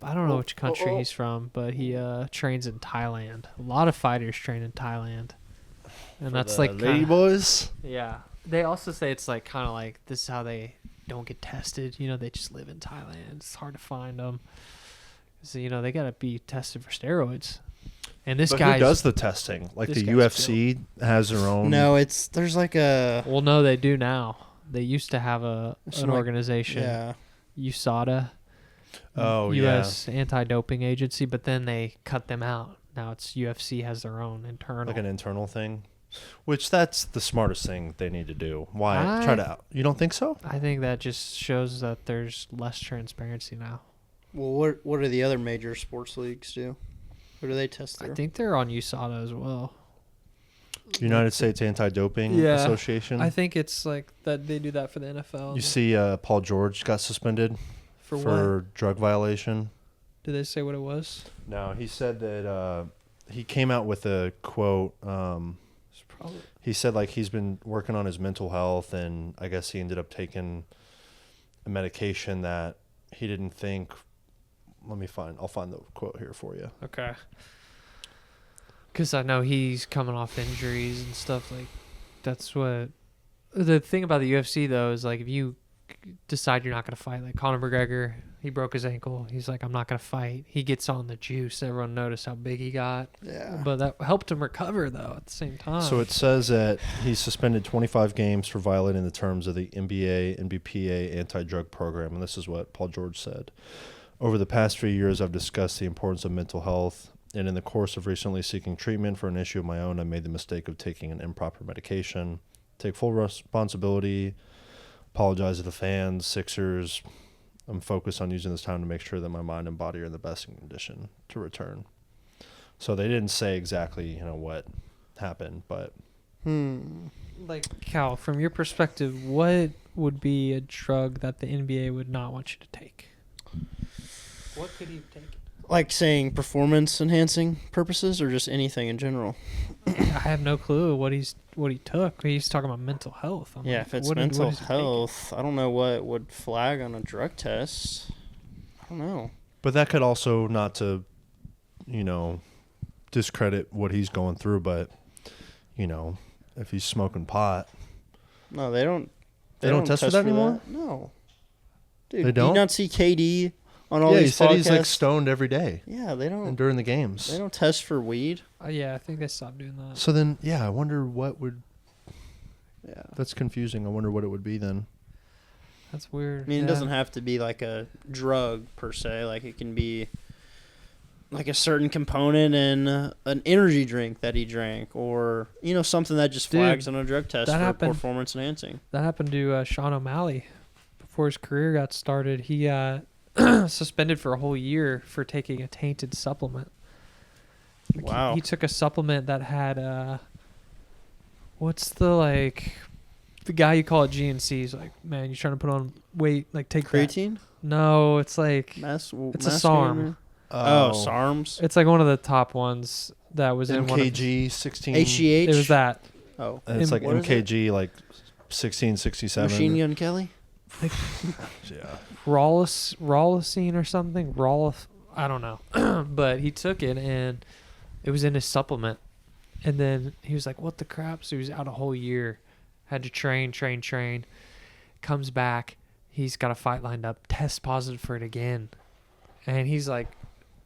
don't know which country oh. he's from, but he trains in Thailand. A lot of fighters train in Thailand, and that's like lady kinda, boys. yeah. They also say it's like kind of like this is how they don't get tested. You know, they just live in Thailand. It's hard to find them. So you know they gotta be tested for steroids. And this But guy who does the testing? Like this the guy's UFC has their own. No, there's like a Well, no, they do now. They used to have an like- organization, yeah. USADA. Oh, U.S. Anti-Doping Agency, but then they cut them out. Now it's UFC has their own internal. like an internal thing, which that's the smartest thing they need to do. Why try to? You don't think so? I think that just shows that there's less transparency now. Well, what do the other major sports leagues do? What do they test through? I think they're on USADA as well. United States Anti-Doping Yeah. Association. I think it's like that they do that for the NFL. You see, Paul George got suspended for what? for drug violation. Did they say what it was? No, he said that he came out with a quote. It's probably He said like he's been working on his mental health, and I guess he ended up taking a medication that he didn't think. I'll find the quote here for you. okay. Because I know he's coming off injuries and stuff like. That's what. The thing about the UFC though is like if you decide you're not going to fight, like Conor McGregor, he broke his ankle. He's like, I'm not going to fight. He gets on the juice. Everyone noticed how big he got. Yeah. But that helped him recover, though, at the same time. So it says that he's suspended 25 games for violating the terms of the NBA, NBPA anti-drug program, and this is what Paul George said. Over the past 3 years, I've discussed the importance of mental health, and in the course of recently seeking treatment for an issue of my own, I made the mistake of taking an improper medication. Take full responsibility. Apologize to the fans, Sixers. I'm focused on using this time to make sure that my mind and body are in the best condition to return. So they didn't say exactly, what happened, but like, Cal, from your perspective, what would be a drug that the NBA would not want you to take? What could he take? Like saying performance enhancing purposes or just anything in general? I have no clue what he took. He's talking about mental health. I'm Yeah, like, if it's what mental is he taking? health, I don't know what would flag on a drug test. I don't know. But that could also not to, discredit what he's going through. But, if he's smoking pot, No, they don't. They don't test for that anymore? No. Dude, They do you don't? not see KD on all yeah, he these said podcasts? he's like stoned every day Yeah, they and don't. during the games. They don't test for weed. Yeah, I think they stopped doing that. So then, I wonder what would. Yeah. That's confusing. I wonder what it would be then. That's weird. I mean, yeah. it doesn't have to be like a drug per se. Like it can be like a certain component in an energy drink that he drank, or something that just Dude, flags on a drug test that for happened. performance enhancing. That happened to Sean O'Malley. Before his career got started, he got suspended for a whole year for taking a tainted supplement. Like, Wow. He took a supplement that had what's the guy you call it GNC? He's like, man, you're trying to put on weight, like take that. Creatine? No, it's like It's it's a SARM. Oh, SARMs? It's like one of the top ones that was in one of, MKG 16. HGH? it was that. Oh. And it's like What is it? MKG like 1667. Machine Gun Kelly? Yeah. Rawlacine or something. I don't know. But he took it and it was in his supplement. And then he was like, what the crap? So he was out a whole year. Had to train. Comes back. He's got a fight lined up. Tests positive for it again. And he's like,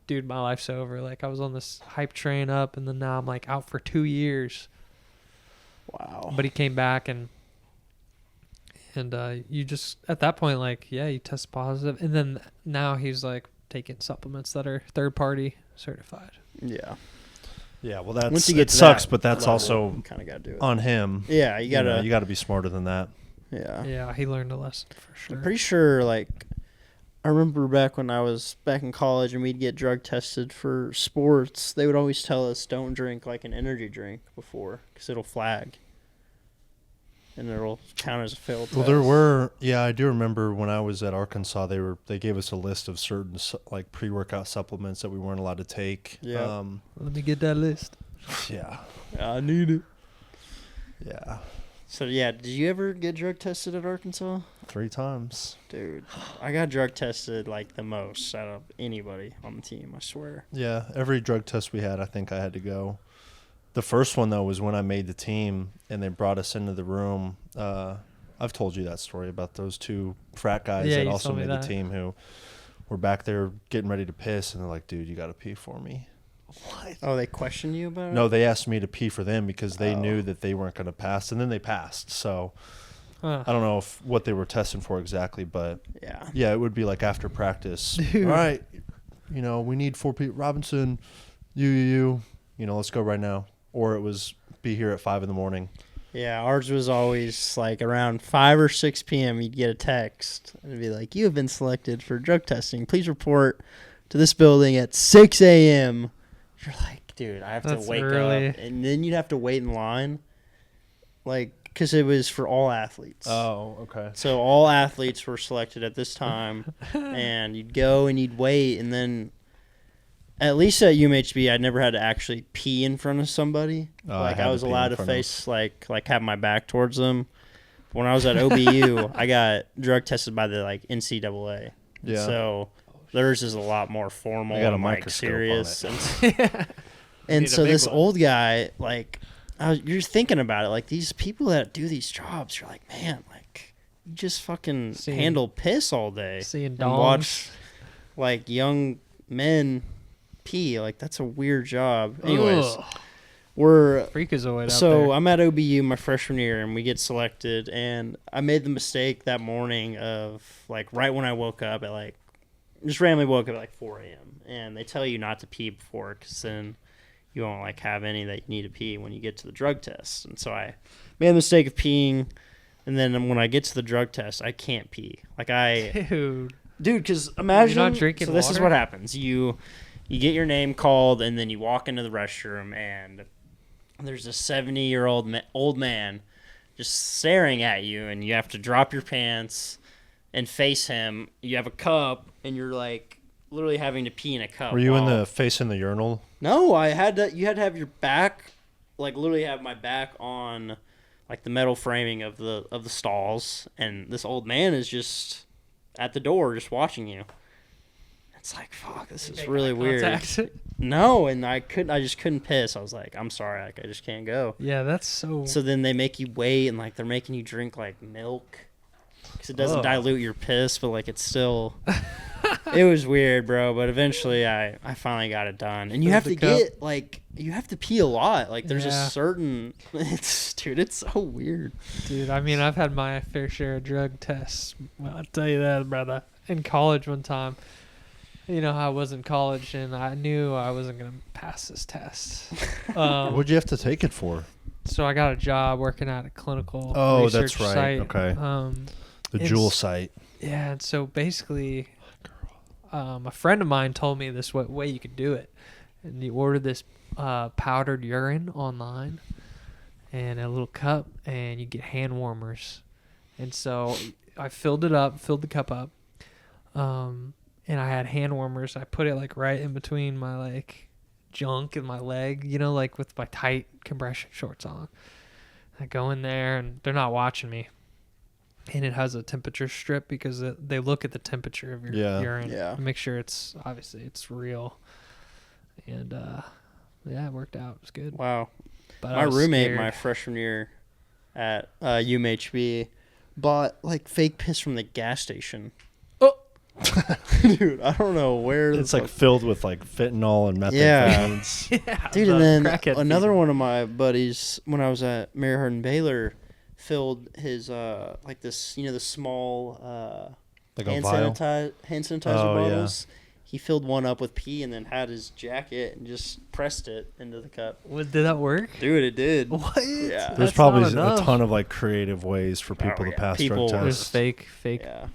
dude, my life's over. Like, I was on this hype train up, and then now I'm like out for 2 years. Wow. But he came back and you just at that point you test positive, and then now he's like taking supplements that are third party certified. Yeah. Yeah, well Once you get it to sucks, that but that's level, also you kind of got to do it. on him. Yeah, you got to. you got to be smarter than that. Yeah. Yeah, he learned a lesson for sure. I'm pretty sure, I remember back when I was back in college and we'd get drug tested for sports, they would always tell us don't drink like an energy drink before because it'll flag. And it'll count as a failed test. Well, there were, I do remember when I was at Arkansas, they gave us a list of certain like pre-workout supplements that we weren't allowed to take. Yeah. Let me get that list. Yeah. I need it. Yeah. So, yeah, did you ever get drug tested at Arkansas? 3 times. Dude, I got drug tested like the most out of anybody on the team, I swear. Yeah, every drug test we had, I think I had to go. The first one, though, was when I made the team, and they brought us into the room. I've told you that story about those 2 frat guys that also made the team who were back there getting ready to piss, and they're like, dude, you got to pee for me. What? Oh, they questioned you about it? No, they asked me to pee for them because they knew that they weren't going to pass, and then they passed. So I don't know what they were testing for exactly, but yeah, it would be like after practice. Dude. All right, we need 4 people. Robinson, you, let's go right now. Or it was be here at 5 a.m. Yeah, ours was always like around 5 or 6 p.m. You'd get a text and it'd be like, you have been selected for drug testing. Please report to this building at 6 a.m. You're like, dude, I have to wake up. And then you'd have to wait in line. Like, because it was for all athletes. Oh, okay. So all athletes were selected at this time. And you'd go and you'd wait. And then, at least at UMHB, I never had to actually pee in front of somebody. I was allowed to face, like have my back towards them. But when I was at OBU, I got drug tested by the, NCAA. Yeah. So theirs is a lot more formal and serious. And so this old guy, you're thinking about it. Like, these people that do these jobs, you're like, man, you just fucking handle piss all day. And watch, young men pee. That's a weird job. Anyways, we're freakazoid out so there. I'm at OBU my freshman year, and we get selected, and I made the mistake that morning of, right when I woke up at, just randomly woke up at 4 a.m. And they tell you not to pee before because then you won't have any that you need to pee when you get to the drug test. And so I made the mistake of peeing, and then when I get to the drug test, I can't pee. Dude, because imagine. You're not drinking so this water? Is what happens. You get your name called, and then you walk into the restroom, and there's a 70-year-old old man just staring at you, and you have to drop your pants and face him. You have a cup, and you're literally having to pee in a cup. Were you facing the urinal? No, I had to. You had to have your back, literally have my back on, the metal framing of the stalls, and this old man is just at the door, just watching you. It's fuck, this is really weird. No, and I just couldn't piss. I was like, I'm sorry, I just can't go. Yeah, that's so. So then they make you wait, and they're making you drink milk, because it doesn't dilute your piss, but it's still. It was weird, bro. But eventually, I finally got it done. And you have to get you have to pee a lot. There's a certain. It's so weird. Dude, I mean, I've had my fair share of drug tests. Well, I'll tell you that, brother. In college one time. You know how I was in college, and I knew I wasn't going to pass this test. What'd you have to take it for? So I got a job working at a clinical that's research right. site. Okay. The Jewel site. Yeah, and so basically, a friend of mine told me this way you could do it. And you order this powdered urine online and a little cup, and you get hand warmers. And so I filled the cup up. And I had hand warmers. I put it right in between my junk and my leg, with my tight compression shorts on. I go in there and they're not watching me. And it has a temperature strip because they look at the temperature of your urine to make sure it's real. And it worked out. It was good. Wow. But my roommate, my freshman year at UMHB, bought fake piss from the gas station. Dude, I don't know where it's filled with fentanyl and methamphetamines. Yeah, dude, and then another one of my buddies when I was at Mary Hardin Baylor filled his this the small hand sanitizer bottles. Yeah. He filled one up with pee and then had his jacket and just pressed it into the cup. Did that work? Dude, it did. What? Yeah. There's probably a ton of creative ways for people to pass drug tests. There's fake. Yeah.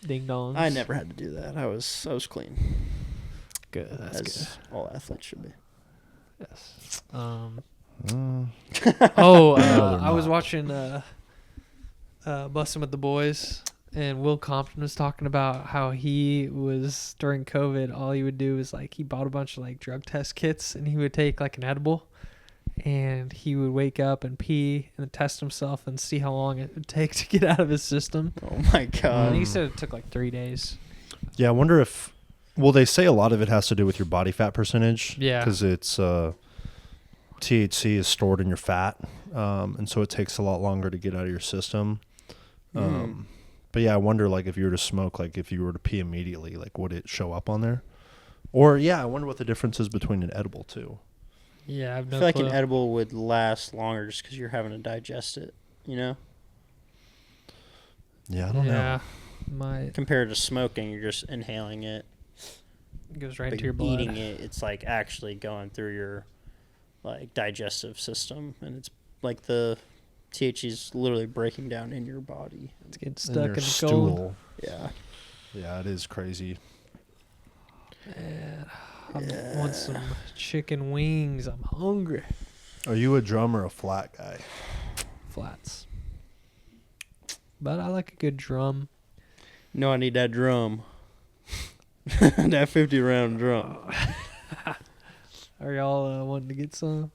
Ding dongs. I never had to do that. I was clean. Good. That's good. As all athletes should be. Yes. Mm. I was watching Bussin' with the Boys, and Will Compton was talking about how he was, during COVID, all he would do is, like, he bought a bunch of, like, drug test kits, and he would take, like, an edible, and he would wake up and pee and test himself and see how long it would take to get out of his system. Oh, my God. And he said it took, like, 3 days. Yeah, I wonder if... Well, they say a lot of it has to do with your body fat percentage. Yeah. Because it's... THC is stored in your fat, and so it takes a lot longer to get out of your system. But yeah, I wonder, like, if you were to smoke, like, if you were to pee immediately, like, would it show up on there? Or, yeah, I wonder what the difference is between an edible, too. Yeah, I have no I feel like clue. an edible would last longer just because you're having to digest it, you know? Yeah, I don't know. My Compared to smoking, you're just inhaling it. it goes right But into your blood. eating it, it's like actually going through your like digestive system, and it's like the THC is literally breaking down in your body. It's getting In stuck your in the stool. cold. Yeah. Yeah, it is crazy. Man, I want some chicken wings. I'm hungry. Are you a drum or a flat guy? Flats. But I like a good drum. No, I need that drum. That 50 round drum. Are y'all wanting to get some?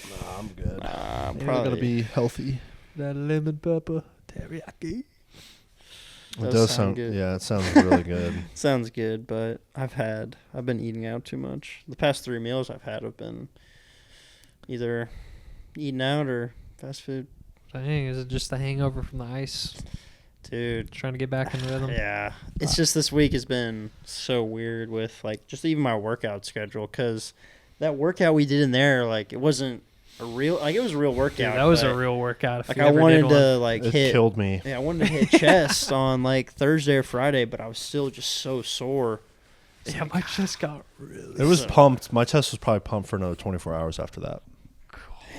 Nah, I'm good. I'm Yeah, probably Gotta be healthy. That lemon pepper teriyaki. It Does does sound sound good. Yeah, it sounds really good. sounds good, but I've been eating out too much. The past 3 meals I've had have been either eating out or fast food. Dang, is it just the hangover from the ice? Dude. Trying to get back in rhythm? Yeah. It's just this week has been so weird with, like, just even my workout schedule, because that workout we did in there, like, it wasn't a real, like, it was a real workout. Dude, that was a but, real workout. If like, you I ever wanted did to, one. like, It hit. killed me. Yeah, I wanted to hit chest on, like, Thursday or Friday, but I was still just so sore. It's Yeah, like, my chest got really. It was So- pumped. My chest was probably pumped for another 24 hours after that.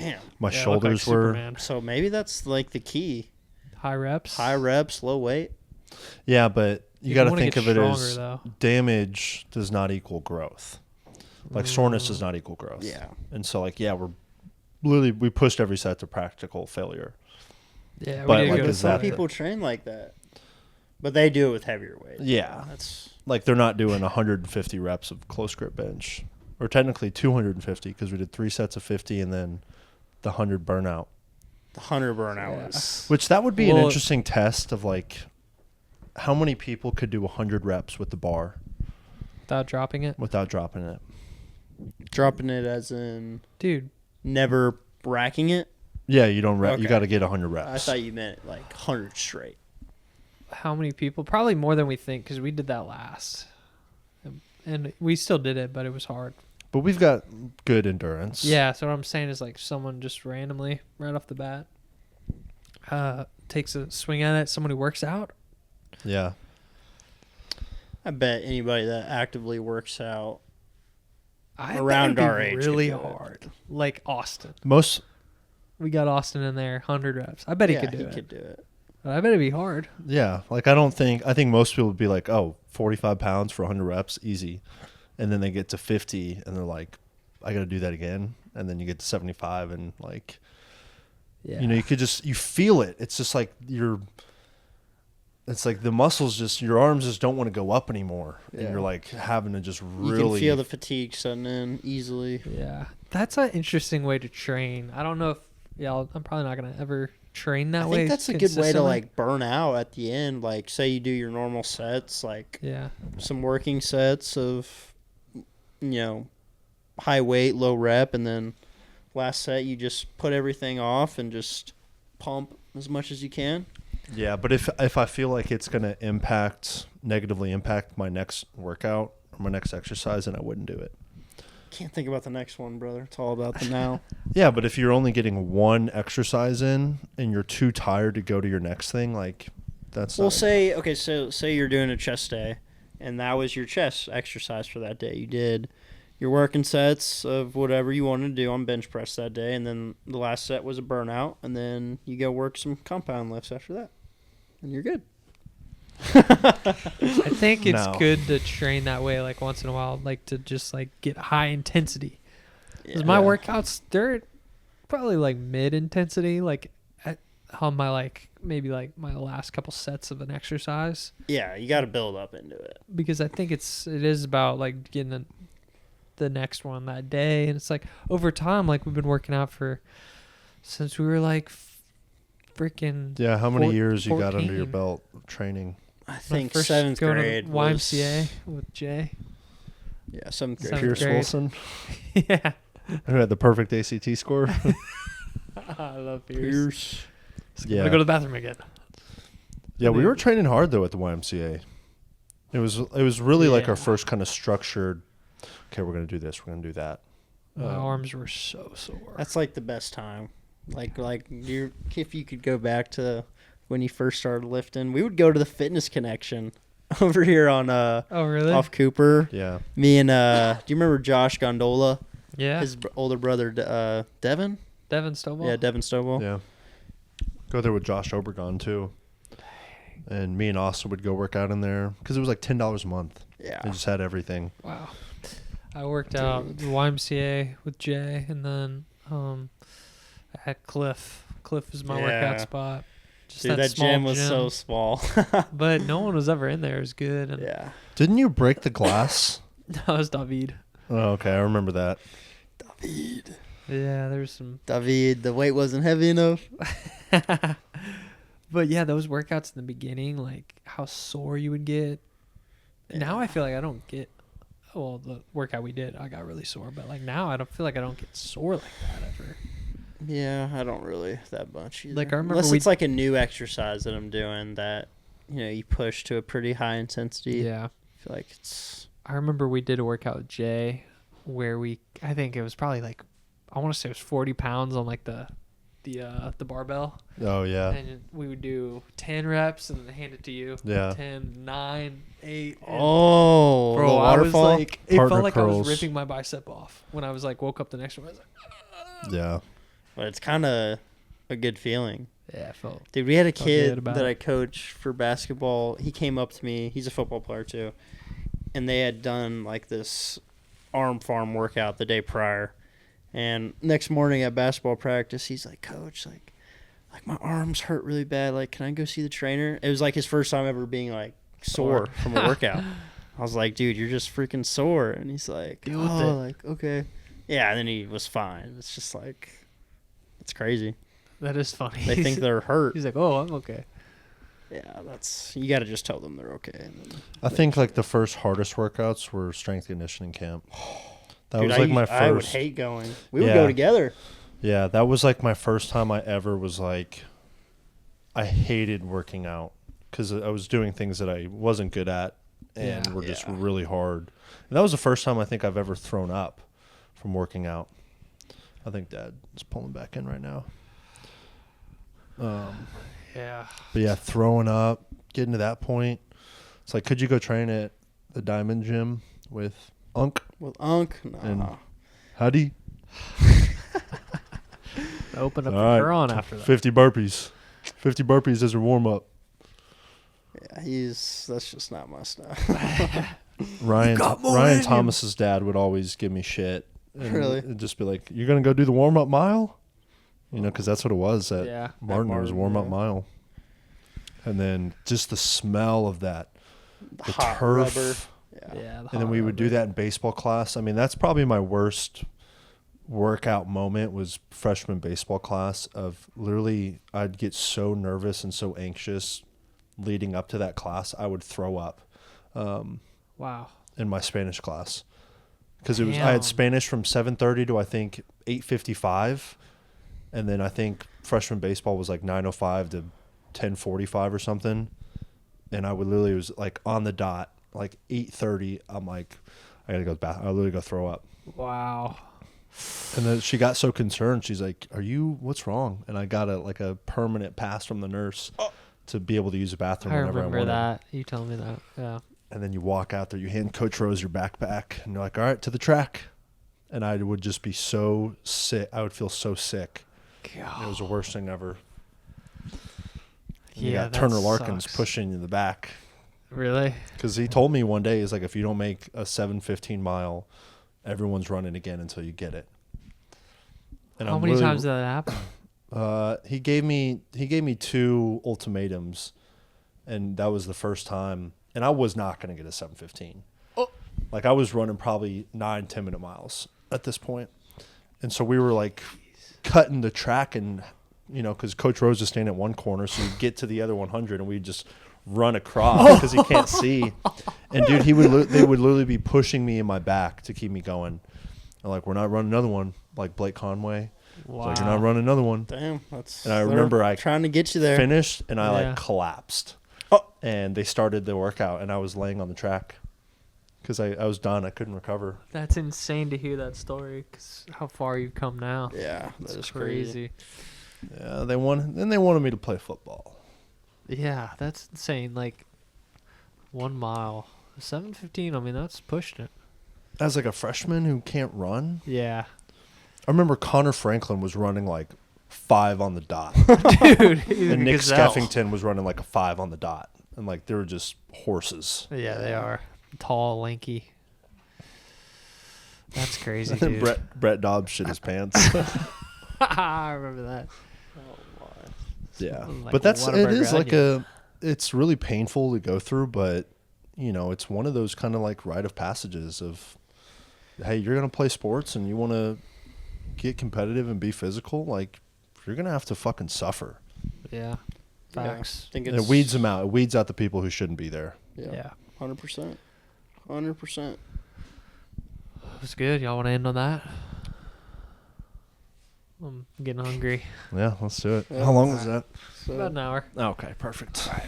damn. My Yeah, I look like shoulders were... Superman. So maybe that's, like, the key. High reps. High reps, low weight. Yeah, but you You'd got to wanna think get of it stronger, as though. damage does not equal growth. Like soreness does not equal growth. Yeah. And so, like, yeah, we pushed every set to practical failure. Yeah, But, we did like, go is Some that to- people train like that. But they do it with heavier weight. Yeah. That's Like, they're not doing 150 reps of close grip bench, or technically 250, because we did 3 sets of 50 and then the 100 burnout. the hunter burnout Yeah. was. Which that would be an Well- interesting test of, like, how many people could do 100 reps with the bar without dropping it. without dropping it. Dropping it as in Dude, never racking it. Yeah, you don't. You Okay. got to get 100 reps. I thought you meant like 100 straight. how many people? Probably more than we think, because we did that last. And we still did it, but it was hard. But we've got good endurance. Yeah, so what I'm saying is, like, someone just randomly, right off the bat, takes a swing at it, someone who works out. Yeah. I bet anybody that actively works out I Around bet it'd our be age could really do it. hard. Like Austin. Most. We got Austin in there, 100 reps. I bet he could do it. could do it. But I bet it'd be hard. Yeah. Like, I think most people would be like, oh, 45 pounds for 100 reps, easy. And then they get to 50 and they're like, I got to do that again. And then you get to 75 and, like, Yeah. you know, you feel it. It's just like it's like the muscles your arms just don't want to go up anymore. Yeah. And you're like having to just You really. can feel the fatigue setting in easily. Yeah. That's an interesting way to train. I don't know if, I'm probably not going to ever train that I way. think that's a good way to consistently. like burn out at the end. Like, say you do your normal sets, like Yeah. some working sets of, high weight, low rep, and then last set you just put everything off and just pump as much as you can. Yeah, but if I feel like it's going to negatively impact my next workout or my next exercise, then I wouldn't do it. Can't think about the next one, brother. It's all about the now. Yeah, but if you're only getting one exercise in and you're too tired to go to your next thing, like, that's Well, not say you're doing a chest day, and that was your chest exercise for that day. You did your working sets of whatever you wanted to do on bench press that day, and then the last set was a burnout, and then you go work some compound lifts after that, and you're good. I think it's No. good to train that way, like once in a while, like to just like get high intensity. Because Yeah. my workouts, they're probably like mid intensity, like on my like maybe like my last couple sets of an exercise. Yeah, you got to build up into it. Because I think it is about like getting the next one that day, and it's like over time, like we've been working out since we were like freaking Yeah, how many years you got under your 14. belt of training? I think first 7th going to grade YMCA with Jay. Yeah, 7th grade. Seventh Pierce grade. Wilson, Yeah, who had the perfect ACT score. I love Pierce. I'm Yeah. gonna go to the bathroom again. Yeah, we were training hard though at the YMCA. It was really like Yeah. our first kind of structured. Okay, we're gonna do this. We're gonna do that. My arms were so sore. That's like the best time. Like if you could go back to when you first started lifting, we would go to the Fitness Connection over here on Oh really? off Cooper. Yeah. Me and do you remember Josh Gondola? Yeah. His older brother Devin? Devin Stovall. Yeah, Devin Stovall. Yeah. Go there with Josh Obregon too. And me and Austin would go work out in there because it was like $10 a month. Yeah. They just had everything. Wow. I worked out at the YMCA with Jay, and then I had Cliff. Cliff was my workout Yeah. spot. Just Dude, that small gym was so small. But no one was ever in there. It was good. And Yeah. Didn't you break the glass? that was David. Oh, okay, I remember that. David. Yeah, there was some. David, the weight wasn't heavy enough. But yeah, those workouts in the beginning, like how sore you would get. Now I feel like I don't get. Well, the workout we did, I got really sore. But like now, I don't feel like I don't get sore like that ever. Yeah, I don't really that much either. Like, I remember unless we- it's like a new exercise that I'm doing that, you push to a pretty high intensity. Yeah. I feel like it's I remember we did a workout with Jay where I think it was probably like, I want to say it was 40 pounds on like the barbell. Oh yeah. And we would do 10 reps and then hand it to you. Yeah. 10, 9, 8. and- bro, Bro, I was waterfall. like, it Partner felt like I curls. was ripping my bicep off when I was like, woke up the next morning. I was like, Yeah. But it's kind of a good feeling. yeah, I felt. Dude, we had a Felt good kid about that it. I coach for basketball. He came up to me. He's a football player too. And they had done like this arm farm workout the day prior. And next morning at basketball practice, he's like, "Coach, like my arms hurt really bad. Like, can I go see the trainer?" It was like his first time ever being like sore from a workout. I was like, "Dude, you're just freaking sore." And he's like, Deal with "Oh, it." like okay." Yeah, and then he was fine. It's just like, it's crazy. That is funny. They think they're hurt. He's like, oh, I'm okay. Yeah, you got to just tell them they're okay. And then I think like the first hardest workouts were strength conditioning camp. That Dude, was like my I would first. hate going. We would Yeah. go together. Yeah, that was like my first time I ever was like, I hated working out because I was doing things that I wasn't good at and Yeah. were just Yeah. really hard. And that was the first time I think I've ever thrown up from working out. I think Dad is pulling back in right now. Yeah. But yeah, throwing up, getting to that point. It's like, could you go train at the Diamond Gym with Unc? With Unc, nah. And Howdy? Open up All the right, Quran after that. 50 burpees. 50 burpees as your warm up. yeah, that's just not my stuff. Ryan got more in you. Thomas's dad would always give me shit. And Really? it'd just be like, "You're gonna go do the warm up mile," because that's what it was at Yeah. Martin. It was Martin, warm up yeah. mile, and then just the smell of that, the Hot turf, rubber. Yeah. Yeah. and then we would do that in baseball class. I mean, that's probably my worst workout moment was freshman baseball class. Of literally, I'd get so nervous and so anxious leading up to that class, I would throw up. Wow. In my Spanish class, because I Damn. had Spanish from 7:30 to I think 8:55, and then I think freshman baseball was like 9:05 to 10:45 or something, and I would literally, it was like on the dot, like 8:30. I'm like, I gotta go to the bathroom. I literally go throw up, Wow. and then she got so concerned. She's like, what's wrong? And I got a permanent pass from the nurse to be able to use the bathroom I whenever I remember wanted. that. You telling me that. Yeah. And then you walk out there, you hand Coach Rose your backpack, and you're like, all right, to the track. And I would just be so sick. I would feel so sick. God. It was the worst thing ever. And you Yeah, got that Turner Larkins sucks. pushing you in the back. Really? Because he told me one day, he's like, if you don't make a 7:15 mile, everyone's running again until you get it. And How many times did that happen? He gave me 2 ultimatums, and that was the first time. And I was not going to get a 7:15. Oh. Like I was running probably 9-10 minute miles at this point, and so we were like cutting the track, and because Coach Rose is standing at one corner, so you get to the other 100, and we just run across because he can't see. And dude, they would literally be pushing me in my back to keep me going. And like, we're not running another one, like Blake Conway. Wow. Like, you're not running another one. Damn, that's. And I remember I trying to get you there. finished, and I Yeah. like collapsed. Oh. And they started the workout, and I was laying on the track because I was done. I couldn't recover. That's insane to hear that story. Cause how far you've come now. Yeah, It's that is crazy. Yeah, they wanted me to play football. Yeah, that's insane. Like 1 mile, 7:15. I mean, that's pushing it. As like a freshman who can't run, Yeah, I remember Connor Franklin was running like 5 on the dot, dude. he's a and Nick gazelle. Skeffington was running like a 5 on the dot, and like they were just horses. Yeah, they are tall, lanky. That's crazy, And then dude. Brett Dobbs shit his pants. I remember that. Yeah, Like but it Whataburger is like onion. it's really painful to go through, but it's one of those kind of like rite of passages of, hey, you're gonna play sports and you want to get competitive and be physical, like you're gonna have to fucking suffer. Yeah, facts. I think And it weeds them out. It weeds out the people who shouldn't be there. Yeah. 100%. 100%. It was good. Y'all want to end on that? I'm getting hungry. Yeah, let's do it. Yeah. How long was that? So. About an hour. Okay, perfect. All right.